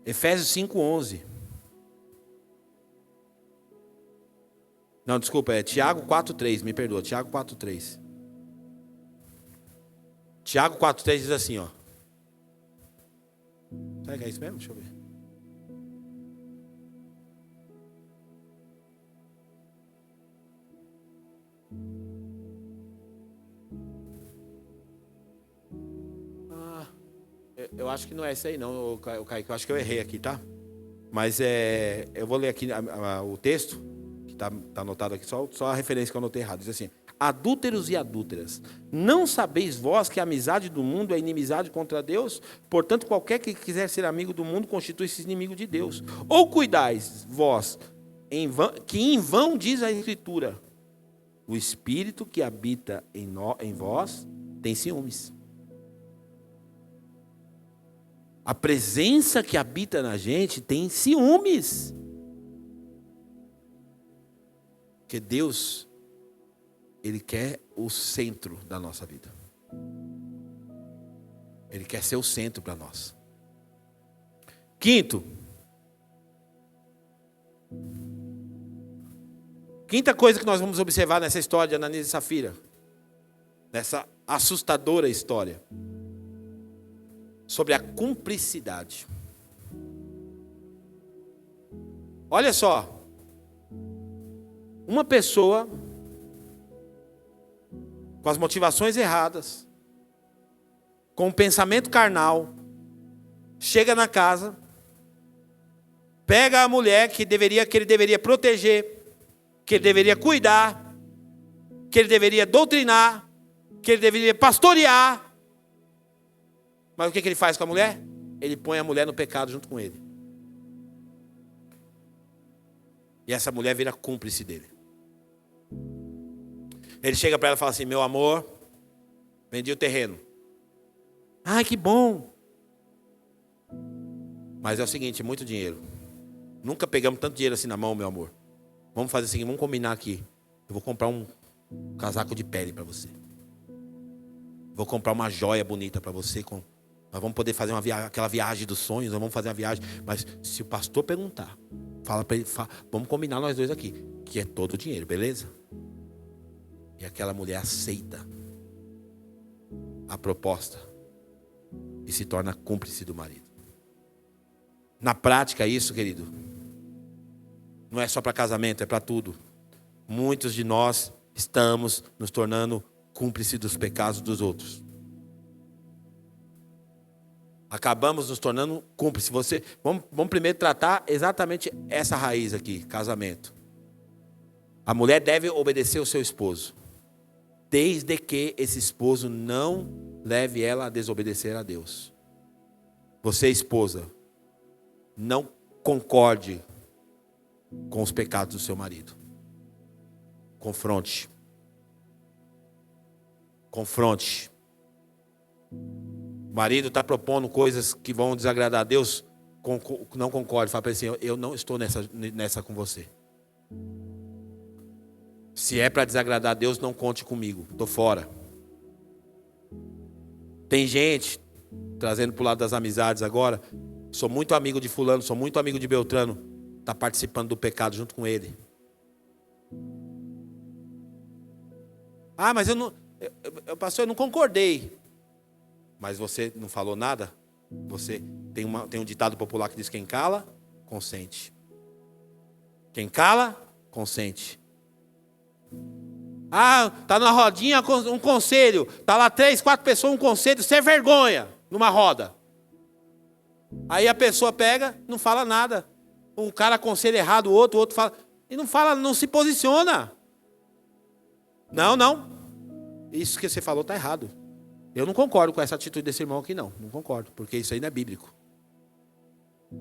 Efésios 5:11. Não, desculpa, é Tiago 4:3, me perdoa, Tiago 4:3. Tiago 4:3 diz assim, ó. Será que é isso mesmo? Deixa eu ver. Eu acho que não é esse aí não, Kaique, eu acho que eu errei aqui, tá? Mas eu vou ler aqui o texto, que está anotado aqui, só a referência que eu anotei errado. Diz assim: adúlteros e adúlteras, não sabeis vós que a amizade do mundo é inimizade contra Deus? Portanto, qualquer que quiser ser amigo do mundo constitui-se inimigo de Deus. Ou cuidais vós, que em vão diz a Escritura, o Espírito que habita em vós tem ciúmes. A presença que habita na gente tem ciúmes. Porque Deus, Ele quer o centro da nossa vida. Ele quer ser o centro para nós. Quinto, Quinta coisa que nós vamos observar nessa história de Ananias e Safira, nessa assustadora história, sobre a cumplicidade. Olha só, uma pessoa com as motivações erradas, com o pensamento carnal, chega na casa, pega a mulher que ele deveria proteger, que ele deveria cuidar, que ele deveria doutrinar, que ele deveria pastorear. Mas o que ele faz com a mulher? Ele põe a mulher no pecado junto com ele. E essa mulher vira cúmplice dele. Ele chega para ela e fala assim: meu amor, vendi o terreno. Ai, que bom. Mas é o seguinte, muito dinheiro. Nunca pegamos tanto dinheiro assim na mão, meu amor. Vamos fazer o seguinte, vamos combinar aqui. Eu vou comprar um casaco de pele para você. Vou comprar uma joia bonita para você. Nós vamos poder fazer aquela viagem dos sonhos. Nós vamos fazer uma viagem. Mas se o pastor perguntar, fala para ele, vamos combinar nós dois aqui, que é todo o dinheiro, beleza? E aquela mulher aceita a proposta e se torna cúmplice do marido. Na prática, isso, querido, não é só para casamento, é para tudo. Muitos de nós estamos nos tornando cúmplices dos pecados dos outros. Acabamos nos tornando cúmplices. Vamos primeiro tratar exatamente essa raiz aqui, casamento. A mulher deve obedecer ao seu esposo, desde que esse esposo não leve ela a desobedecer a Deus. Você, esposa, não concorde com os pecados do seu marido. Confronte. Confronte. O marido está propondo coisas que vão desagradar a Deus, não concorde. Fala para ele assim: eu não estou nessa com você. Se é para desagradar a Deus, não conte comigo. Estou fora. Tem gente, trazendo para o lado das amizades agora, sou muito amigo de fulano, sou muito amigo de Beltrano, está participando do pecado junto com ele. Ah, mas pastor, eu não concordei. Mas você não falou nada? Você tem um ditado popular que diz: quem cala, consente. Quem cala, consente. Ah, tá na rodinha um conselho. Tá lá 3, 4 pessoas, um conselho, sem vergonha, numa roda. Aí a pessoa pega, não fala nada. Um cara aconselha errado, o outro fala. E não fala, não se posiciona. Não. Isso que você falou está errado. Eu não concordo com essa atitude desse irmão aqui, não. Não concordo, porque isso aí não é bíblico.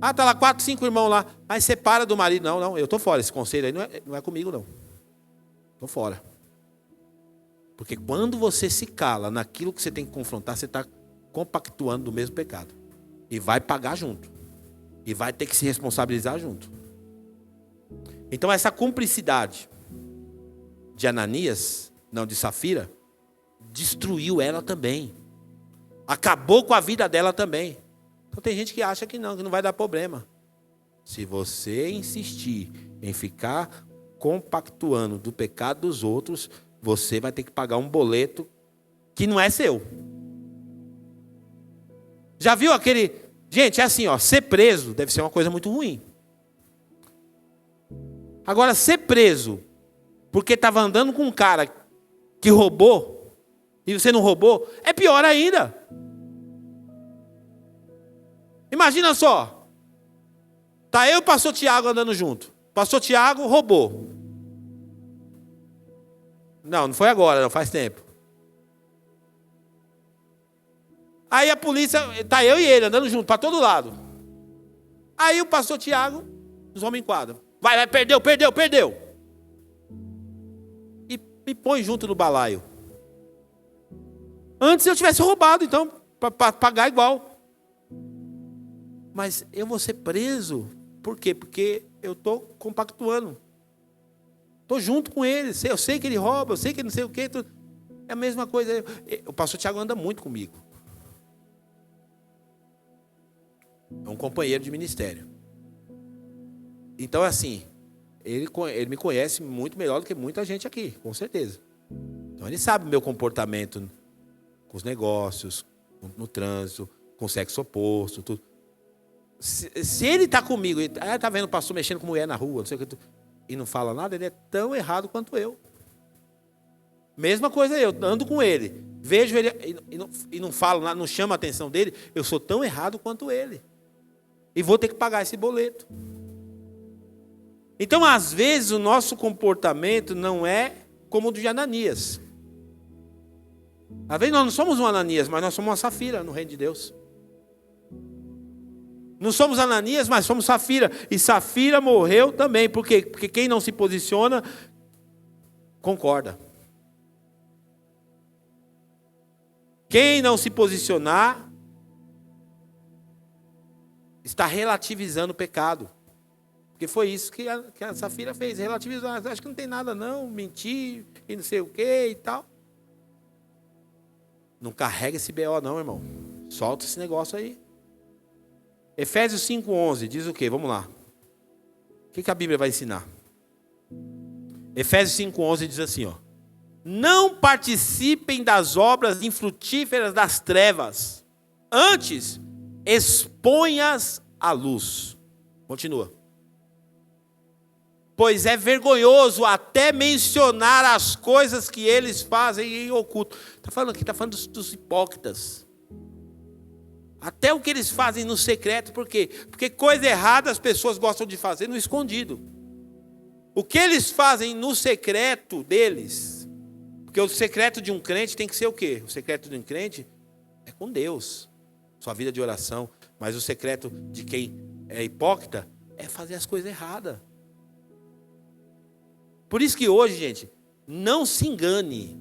Ah, tá lá 4, 5 irmãos lá. Aí separa do marido. Não, eu estou fora. Esse conselho aí não é comigo, não. Estou fora. Porque quando você se cala naquilo que você tem que confrontar, você está compactuando do mesmo pecado. E vai pagar junto. E vai ter que se responsabilizar junto. Então essa cumplicidade de Ananias, não, de Safira, destruiu ela também. Acabou com a vida dela também. Então tem gente que acha que não vai dar problema. Se você insistir em ficar compactuando do pecado dos outros, você vai ter que pagar um boleto que não é seu. Já viu aquele... Gente, é assim, ó, ser preso deve ser uma coisa muito ruim. Agora, ser preso porque estava andando com um cara que roubou e você não roubou, é pior ainda. Imagina só. Tá eu e o pastor Tiago andando junto. O pastor Tiago roubou. Não foi agora, não, faz tempo. Aí a polícia, tá eu e ele andando junto, para todo lado. Aí o pastor Tiago, os homens enquadram. Vai, perdeu. E me põe junto no balaio. Antes eu tivesse roubado, então, para pagar igual. Mas eu vou ser preso. Por quê? Porque eu estou compactuando. Estou junto com ele. Eu sei que ele rouba, eu sei que não sei o quê. É a mesma coisa. O pastor Tiago anda muito comigo. É um companheiro de ministério. Então é assim, ele me conhece muito melhor do que muita gente aqui, com certeza. Então ele sabe o meu comportamento com os negócios, no trânsito, com o sexo oposto, tudo. Se ele está comigo, tá vendo o pastor mexendo com mulher na rua, não sei o que, e não fala nada, ele é tão errado quanto eu. Mesma coisa eu, ando com ele, vejo ele e não falo nada, não chama a atenção dele, eu sou tão errado quanto ele. E vou ter que pagar esse boleto. Então, às vezes, o nosso comportamento não é como o de Ananias. Às vezes nós não somos um Ananias, mas nós somos uma Safira no reino de Deus. Não somos Ananias, mas somos Safira. E Safira morreu também. Por quê? Porque quem não se posiciona, concorda. Quem não se posicionar, está relativizando o pecado. Porque foi isso que a Safira fez, relativizar. Acho que não tem nada não, mentir e não sei o que e tal. Não carrega esse BO não, irmão. Solta esse negócio aí. Efésios 5:11 diz o quê? Vamos lá. O que a Bíblia vai ensinar? Efésios 5:11 diz assim, ó. Não participem das obras infrutíferas das trevas. Antes, exponhas à luz. Continua. Pois é vergonhoso até mencionar as coisas que eles fazem em oculto. Está falando aqui, está falando dos hipócritas. Até o que eles fazem no secreto, por quê? Porque coisa errada as pessoas gostam de fazer no escondido. O que eles fazem no secreto deles, porque o secreto de um crente tem que ser o quê? O secreto de um crente é com Deus, sua vida de oração. Mas o secreto de quem é hipócrita é fazer as coisas erradas. Por isso que hoje, gente, não se engane.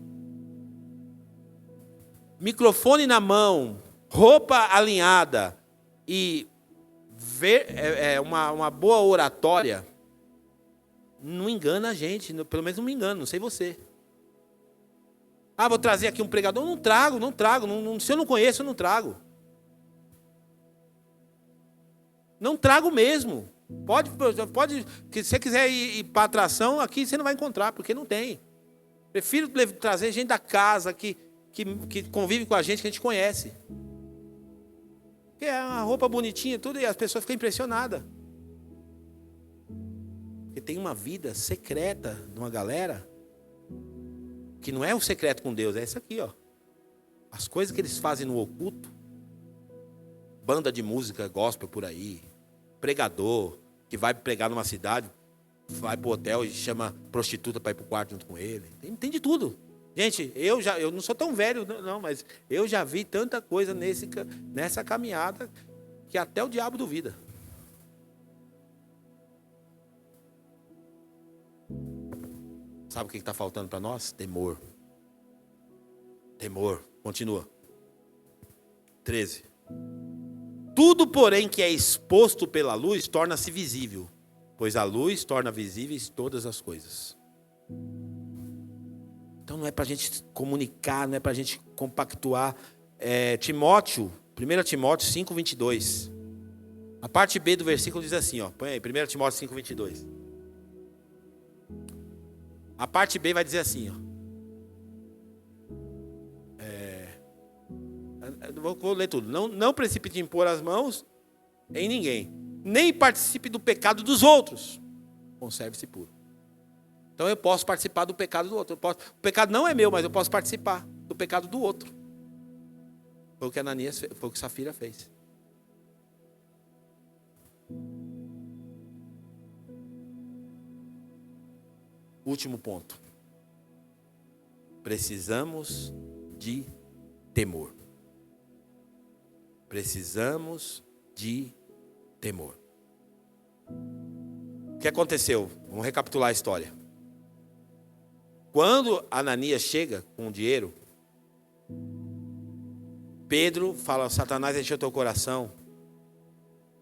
Microfone na mão, roupa alinhada e uma boa oratória não engana a gente, pelo menos não me engana, não sei você. Ah, vou trazer aqui um pregador, não trago, se eu não conheço, eu não trago. Não trago mesmo. Pode, se você quiser ir para atração, aqui você não vai encontrar, porque não tem. Prefiro trazer gente da casa, que convive com a gente, que a gente conhece. Porque é uma roupa bonitinha, tudo, e as pessoas ficam impressionadas. Porque tem uma vida secreta de uma galera, que não é um secreto com Deus, é isso aqui, ó. As coisas que eles fazem no oculto, banda de música gospel por aí, pregador, que vai pregar numa cidade, vai pro hotel e chama prostituta para ir pro quarto junto com ele. Tem de tudo. Gente, eu não sou tão velho, não, mas eu já vi tanta coisa nessa caminhada que até o diabo duvida. Sabe o que está faltando para nós? Temor. Temor. Continua. 13. Tudo, porém, que é exposto pela luz, torna-se visível, pois a luz torna visíveis todas as coisas. Então não é para a gente comunicar, não é para a gente compactuar. 1 Timóteo 5:22. A parte B do versículo diz assim, ó, põe aí, 1 Timóteo 5:22. A parte B vai dizer assim, ó. Vou ler tudo. Não precipite em impor as mãos em ninguém, nem participe do pecado dos outros. Conserve-se puro. Então eu posso participar do pecado do outro. O pecado não é meu, mas eu posso participar do pecado do outro. Foi o que Ananias fez, foi o que Safira fez. Último ponto. Precisamos de temor. Precisamos de temor. O que aconteceu? Vamos recapitular a história. Quando Ananias chega com o dinheiro, Pedro fala, Satanás encheu teu coração.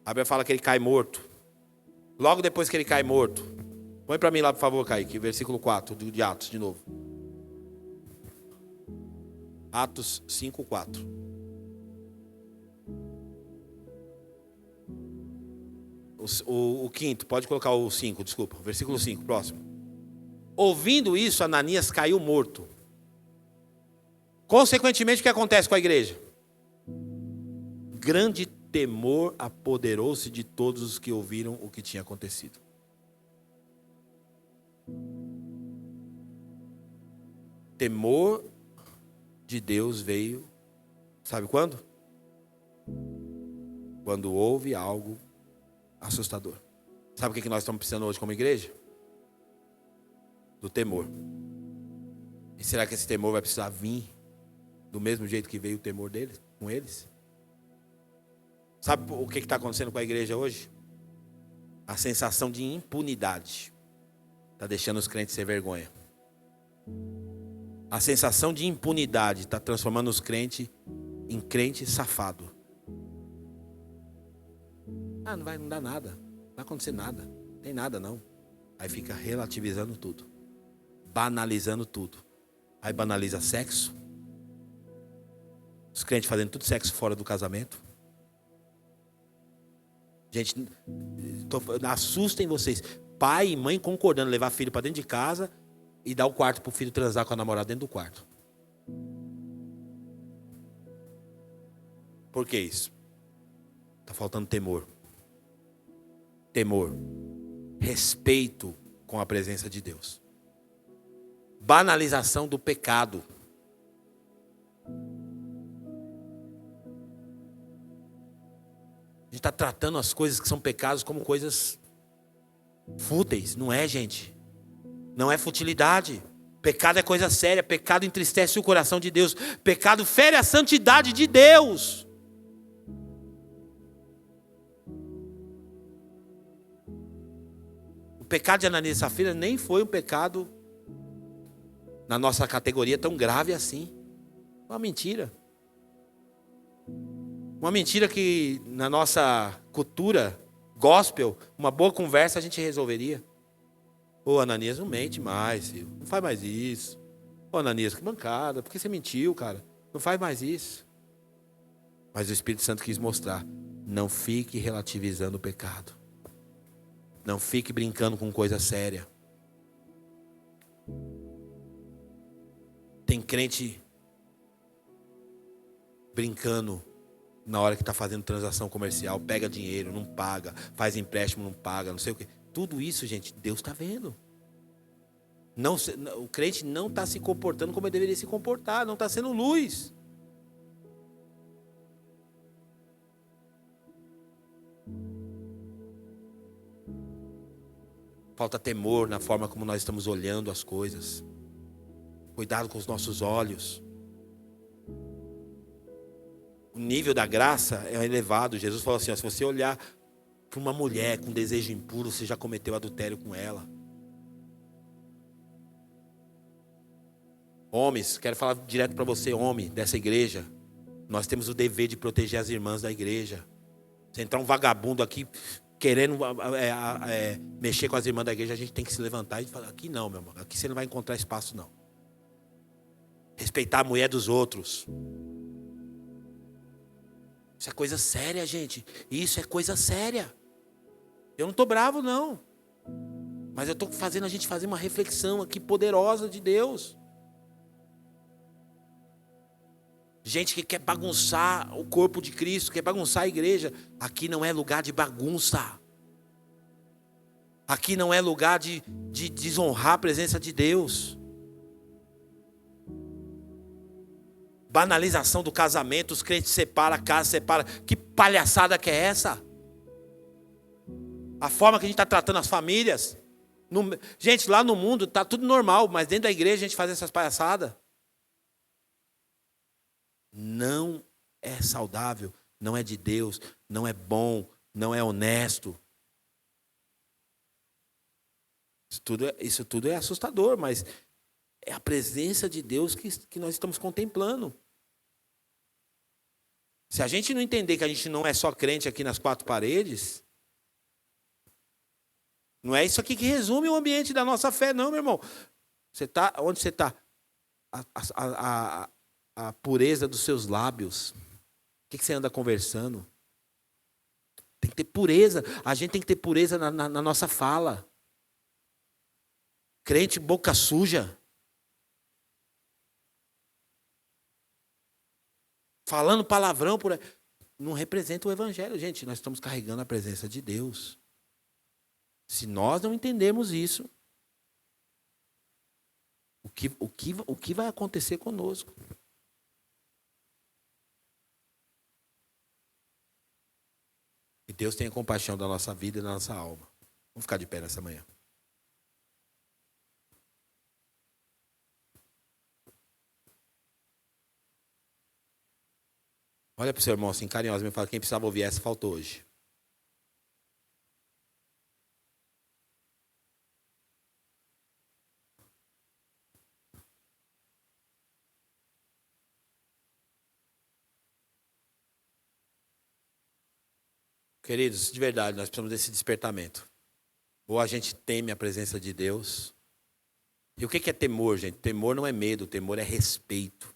A Bíblia fala que ele cai morto. Logo depois que ele cai morto, põe para mim lá, por favor, Kaique, versículo 4 de Atos, de novo. Atos 5:4. o quinto, pode colocar o 5, desculpa. Versículo 5, próximo. Ouvindo isso, Ananias caiu morto. Consequentemente, o que acontece com a igreja? Grande temor apoderou-se de todos os que ouviram o que tinha acontecido. Temor de Deus veio, sabe quando? Quando houve algo assustador. Sabe o que nós estamos precisando hoje como igreja? Do temor. E será que esse temor vai precisar vir do mesmo jeito que veio o temor deles, com eles? Sabe o que está acontecendo com a igreja hoje? A sensação de impunidade está deixando os crentes sem vergonha. A sensação de impunidade está transformando os crentes em crente safado. Não dá nada, não vai acontecer nada, não tem nada não. Aí fica relativizando tudo, banalizando tudo. Aí banaliza sexo. Os crentes fazendo tudo sexo fora do casamento. Gente, assustem vocês. Pai e mãe concordando levar filho para dentro de casa e dar o quarto para o filho transar com a namorada dentro do quarto. Por que isso? Está faltando temor. Temor. Respeito com a presença de Deus. Banalização do pecado. A gente está tratando as coisas que são pecados como coisas fúteis. Não é, gente. Não é futilidade. Pecado é coisa séria. Pecado entristece o coração de Deus. Pecado fere a santidade de Deus. O pecado de Ananias e Safira nem foi um pecado na nossa categoria tão grave assim. Uma mentira. Uma mentira que na nossa cultura gospel, uma boa conversa a gente resolveria. Ô Ananias, não mente mais, filho. Não faz mais isso. Ô Ananias, que bancada. Por que você mentiu, cara? Não faz mais isso. Mas o Espírito Santo quis mostrar. Não fique relativizando o pecado. Não fique brincando com coisa séria. Tem crente brincando na hora que está fazendo transação comercial, pega dinheiro, não paga, faz empréstimo, não paga, não sei o quê. Tudo isso, gente, Deus está vendo. Não, o crente não está se comportando como ele deveria se comportar, não está sendo luz. Falta temor na forma como nós estamos olhando as coisas. Cuidado com os nossos olhos. O nível da graça é elevado. Jesus falou assim, ó, se você olhar para uma mulher com desejo impuro, você já cometeu adultério com ela. Homens, quero falar direto para você, homem dessa igreja. Nós temos o dever de proteger as irmãs da igreja. Se entrar um vagabundo aqui querendo mexer com as irmãs da igreja, a gente tem que se levantar e falar, aqui não, meu irmão, aqui você não vai encontrar espaço não. Respeitar a mulher dos outros. Isso é coisa séria, gente. Isso é coisa séria. Eu não estou bravo, não. Mas eu estou fazendo a gente fazer uma reflexão aqui poderosa de Deus. Gente que quer bagunçar o corpo de Cristo, quer bagunçar a igreja. Aqui não é lugar de bagunça. Aqui não é lugar de desonrar a presença de Deus. Banalização do casamento, os crentes separam a casa, separam. Que palhaçada que é essa? A forma que a gente está tratando as famílias. Gente, lá no mundo está tudo normal, mas dentro da igreja a gente faz essas palhaçadas. Não é saudável, não é de Deus, não é bom, não é honesto. Isso tudo é assustador, mas é a presença de Deus que nós estamos contemplando. Se a gente não entender que a gente não é só crente aqui nas quatro paredes, não é isso aqui que resume o ambiente da nossa fé, não, meu irmão. Onde você está? A pureza dos seus lábios. O que você anda conversando? Tem que ter pureza. A gente tem que ter pureza na nossa fala. Crente boca suja. Falando palavrão por aí. Não representa o evangelho, gente. Nós estamos carregando a presença de Deus. Se nós não entendermos isso, o que vai acontecer conosco? E Deus tenha compaixão da nossa vida e da nossa alma. Vamos ficar de pé nessa manhã. Olha para o seu irmão assim, carinhosamente, e fala: quem precisava ouvir essa, faltou hoje. Queridos, de verdade, nós precisamos desse despertamento. Ou a gente teme a presença de Deus. E o que é temor, gente? Temor não é medo, temor é respeito.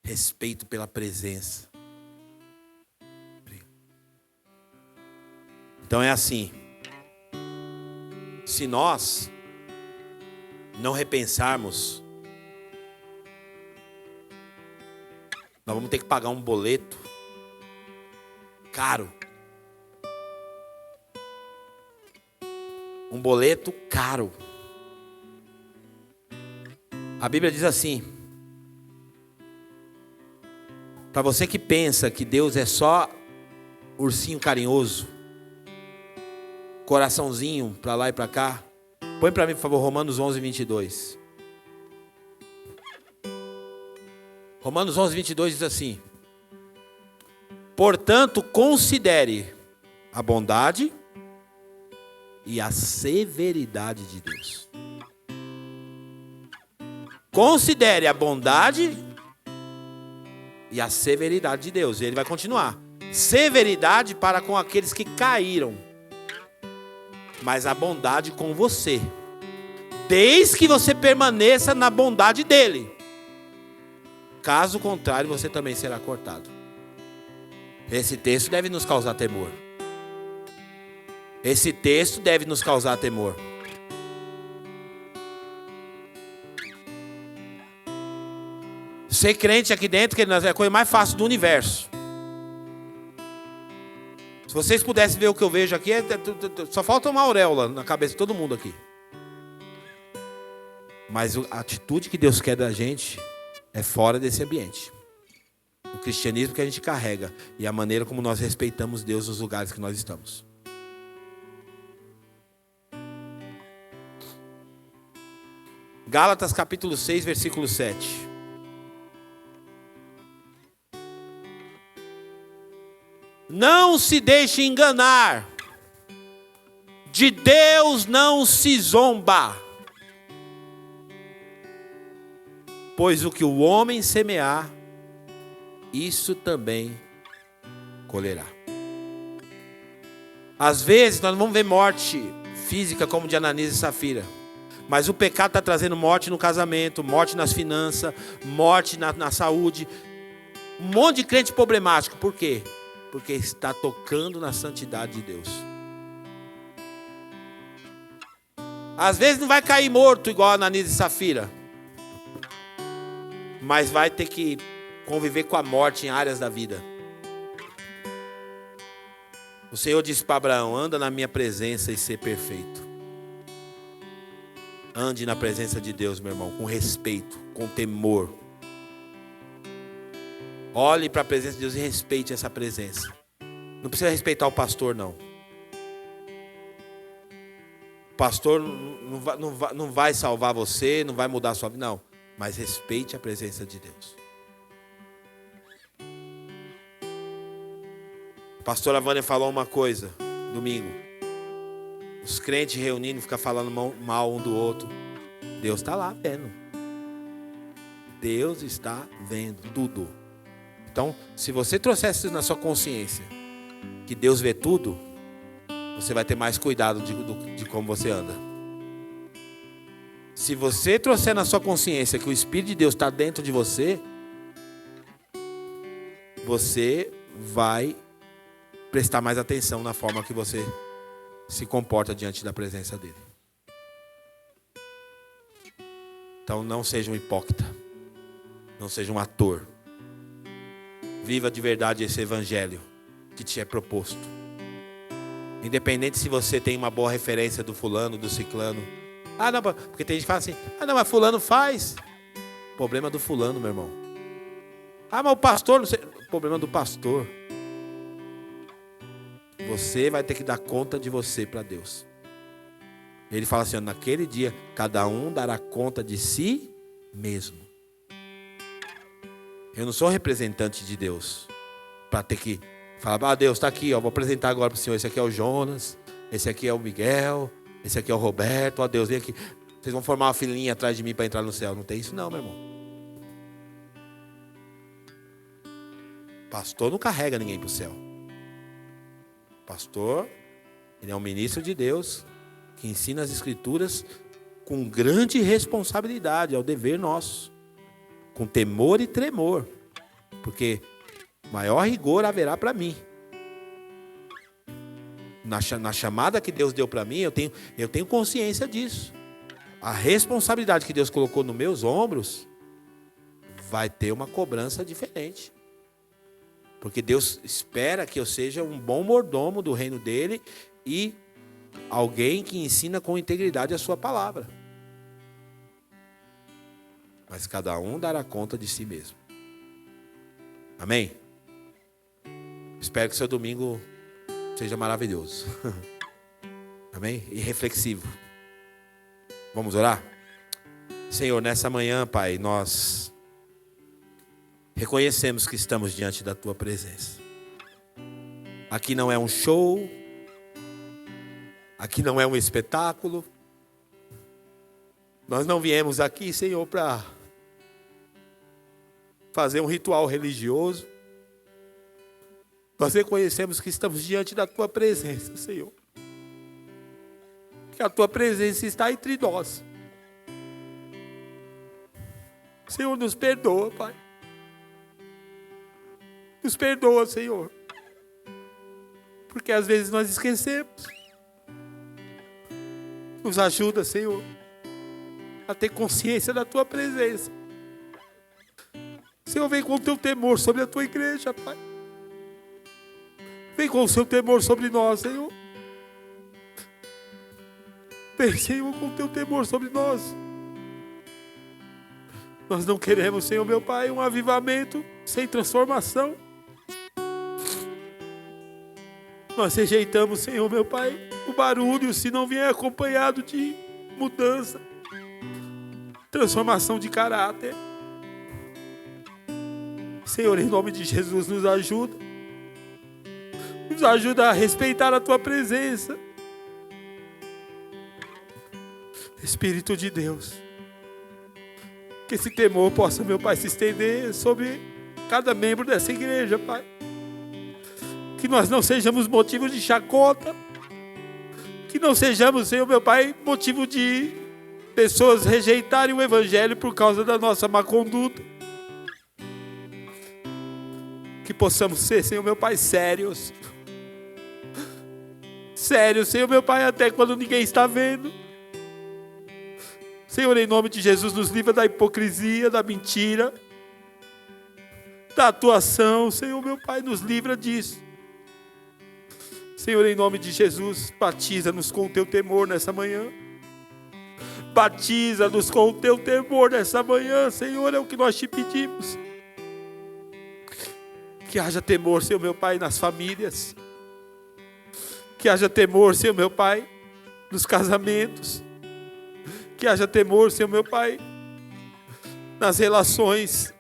Respeito pela presença. Então é assim. Se nós não repensarmos, nós vamos ter que pagar um boleto caro. Um boleto caro. A Bíblia diz assim: para você que pensa que Deus é só ursinho carinhoso, coraçãozinho para lá e para cá, põe para mim, por favor, Romanos 11, 22. Romanos 11, 22 diz assim: portanto, considere a bondade e a severidade de Deus. Considere a bondade e a severidade de Deus. E ele vai continuar: severidade para com aqueles que caíram, mas a bondade com você, desde que você permaneça na bondade dele. Caso contrário, você também será cortado. Esse texto deve nos causar temor. Esse texto deve nos causar temor. Ser crente aqui dentro, que é a coisa mais fácil do universo. Se vocês pudessem ver o que eu vejo aqui, só falta uma auréola na cabeça de todo mundo aqui. Mas a atitude que Deus quer da gente é fora desse ambiente. O cristianismo que a gente carrega e a maneira como nós respeitamos Deus nos lugares que nós estamos. Gálatas capítulo 6, versículo 7. Não se deixe enganar. De Deus não se zomba. Pois o que o homem semear, isso também colherá. Às vezes nós não vamos ver morte física como de Ananias e Safira. Mas o pecado está trazendo morte no casamento, morte nas finanças, morte na saúde. Um monte de crente problemático. Por quê? Porque está tocando na santidade de Deus. Às vezes não vai cair morto igual a Ananias e Safira. Mas vai ter que conviver com a morte em áreas da vida. O Senhor disse para Abraão: anda na minha presença e ser perfeito. Ande na presença de Deus, meu irmão, com respeito, com temor. Olhe para a presença de Deus e respeite essa presença. Não precisa respeitar o pastor, não. O pastor não vai salvar você, não vai mudar a sua vida, não. Mas respeite a presença de Deus. A pastora Vânia falou uma coisa domingo. Os crentes reunindo, ficam falando mal um do outro. Deus está lá vendo. Deus está vendo tudo. Então, se você trouxesse isso na sua consciência, que Deus vê tudo, você vai ter mais cuidado de como você anda. Se você trouxer na sua consciência que o Espírito de Deus está dentro de você, você vai prestar mais atenção na forma que você se comporta diante da presença dele. Então não seja um hipócrita. Não seja um ator. Viva de verdade esse evangelho que te é proposto. Independente se você tem uma boa referência do fulano, do ciclano. Ah, não, porque tem gente que fala assim, ah, não, mas fulano faz. Problema do fulano, meu irmão. Ah, mas o pastor, não sei. Problema do pastor. Você vai ter que dar conta de você para Deus. Ele fala assim, naquele dia, cada um dará conta de si mesmo. Eu não sou representante de Deus para ter que falar, ah, Deus está aqui, ó, vou apresentar agora para o Senhor. Esse aqui é o Jonas, esse aqui é o Miguel, esse aqui é o Roberto. Ó, Deus, vem aqui. Vocês vão formar uma filinha atrás de mim para entrar no céu. Não tem isso não, meu irmão. Pastor não carrega ninguém para o céu. Pastor, ele é um ministro de Deus que ensina as Escrituras com grande responsabilidade, é o dever nosso. Com temor e tremor, porque maior rigor haverá para mim. Na chamada que Deus deu para mim, eu tenho consciência disso. A responsabilidade que Deus colocou nos meus ombros vai ter uma cobrança diferente. Porque Deus espera que eu seja um bom mordomo do reino dele e alguém que ensina com integridade a sua palavra. Mas cada um dará conta de si mesmo. Amém? Espero que seu domingo seja maravilhoso. Amém? E reflexivo. Vamos orar? Senhor, nessa manhã, Pai, nós reconhecemos que estamos diante da Tua presença. Aqui não é um show. Aqui não é um espetáculo. Nós não viemos aqui, Senhor, para fazer um ritual religioso. Nós reconhecemos que estamos diante da Tua presença, Senhor. Que a Tua presença está entre nós. Senhor, nos perdoa, Pai. Nos perdoa, Senhor. Porque às vezes nós esquecemos. Nos ajuda, Senhor, a ter consciência da Tua presença. Senhor, vem com o Teu temor sobre a Tua igreja, Pai. Vem com o Seu temor sobre nós, Senhor. Vem, Senhor, com o Teu temor sobre nós. Nós não queremos, Senhor, meu Pai, um avivamento sem transformação. Nós rejeitamos, Senhor, meu Pai, o barulho se não vier acompanhado de mudança, transformação de caráter. Senhor, em nome de Jesus, nos ajuda. Nos ajuda a respeitar a Tua presença. Espírito de Deus, que esse temor possa, meu Pai, se estender sobre cada membro dessa igreja, Pai. Que nós não sejamos motivo de chacota. Que não sejamos, Senhor, meu Pai, motivo de pessoas rejeitarem o Evangelho por causa da nossa má conduta. Que possamos ser, Senhor, meu Pai, sérios. Sérios, Senhor, meu Pai, até quando ninguém está vendo. Senhor, em nome de Jesus, nos livra da hipocrisia, da mentira, da atuação. Senhor, meu Pai, nos livra disso. Senhor, em nome de Jesus, batiza-nos com o Teu temor nessa manhã. Batiza-nos com o Teu temor nessa manhã, Senhor, é o que nós Te pedimos. Que haja temor, Senhor, meu Pai, nas famílias. Que haja temor, Senhor, meu Pai, nos casamentos. Que haja temor, Senhor, meu Pai, nas relações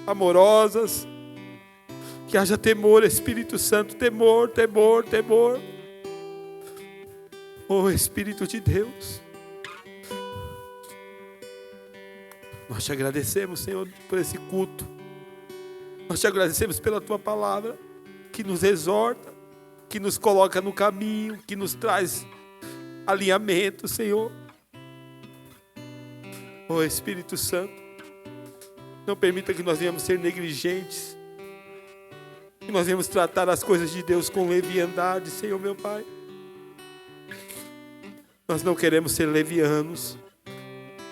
amorosas. Que haja temor, Espírito Santo, temor, temor, temor. Oh, Espírito de Deus. Nós Te agradecemos, Senhor, por esse culto. Nós Te agradecemos pela Tua palavra, que nos exorta, que nos coloca no caminho, que nos traz alinhamento, Senhor. Oh, Espírito Santo, não permita que nós venhamos ser negligentes que nós venhamos tratar as coisas de Deus com leviandade, Senhor meu Pai. Nós não queremos ser levianos.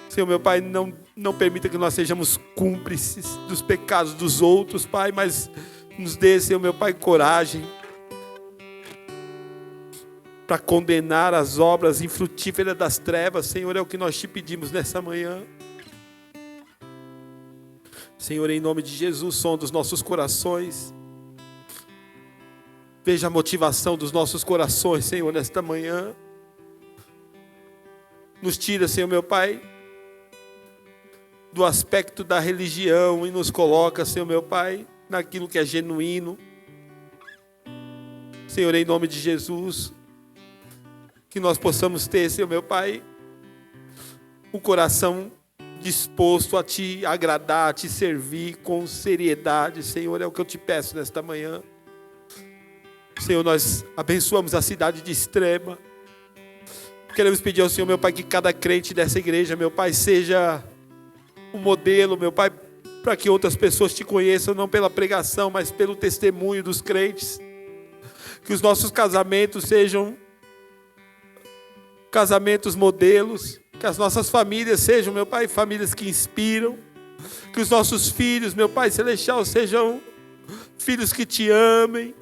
Senhor meu Pai, não permita que nós sejamos cúmplices dos pecados dos outros, Pai, mas nos dê, Senhor meu Pai, coragem para condenar as obras infrutíferas das trevas. Senhor, é o que nós te pedimos nessa manhã. Senhor, em nome de Jesus, sonda os nossos corações. Veja a motivação dos nossos corações, Senhor, nesta manhã. Nos tira, Senhor meu Pai, do aspecto da religião e nos coloca, Senhor meu Pai, naquilo que é genuíno. Senhor, em nome de Jesus, que nós possamos ter, Senhor meu Pai, um coração disposto a Te agradar, a Te servir com seriedade. Senhor, é o que eu Te peço nesta manhã. Senhor, nós abençoamos a cidade de Extrema. Queremos pedir ao Senhor, meu Pai, que cada crente dessa igreja, meu Pai, seja um modelo, meu Pai, para que outras pessoas Te conheçam, não pela pregação, mas pelo testemunho dos crentes. Que os nossos casamentos sejam casamentos modelos, que as nossas famílias sejam, meu Pai, famílias que inspiram, que os nossos filhos, meu Pai celestial, sejam filhos que Te amem.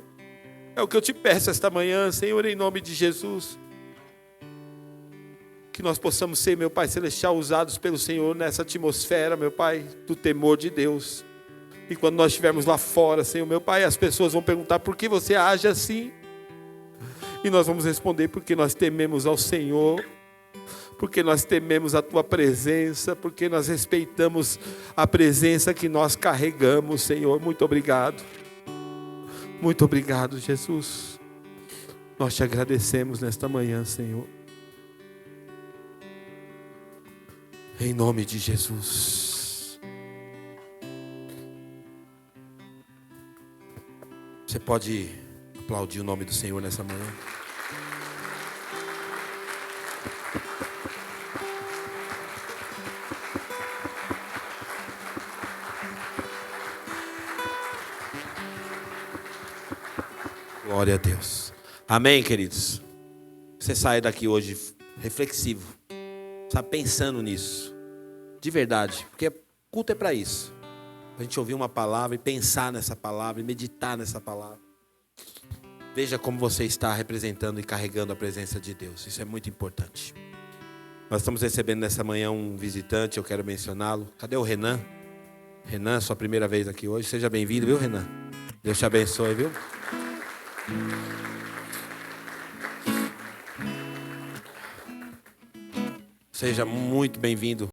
É o que eu Te peço esta manhã, Senhor, em nome de Jesus. Que nós possamos ser, meu Pai celestial, usados pelo Senhor nessa atmosfera, meu Pai, do temor de Deus. E quando nós estivermos lá fora, Senhor, meu Pai, as pessoas vão perguntar: por que você age assim? E nós vamos responder: porque nós tememos ao Senhor, porque nós tememos a Tua presença, porque nós respeitamos a presença que nós carregamos, Senhor. Muito obrigado. Muito obrigado, Jesus. Nós Te agradecemos nesta manhã, Senhor. Em nome de Jesus. Você pode aplaudir o nome do Senhor nessa manhã? Glória a Deus. Amém, queridos? Você sai daqui hoje reflexivo, sabe, pensando nisso, de verdade, porque culto é para isso. A gente ouvir uma palavra e pensar nessa palavra e meditar nessa palavra. Veja como você está representando e carregando a presença de Deus. Isso é muito importante. Nós estamos recebendo nessa manhã um visitante, eu quero mencioná-lo. Cadê o Renan? Renan, sua primeira vez aqui hoje. Seja bem-vindo, viu, Renan? Deus te abençoe, viu? Seja muito bem-vindo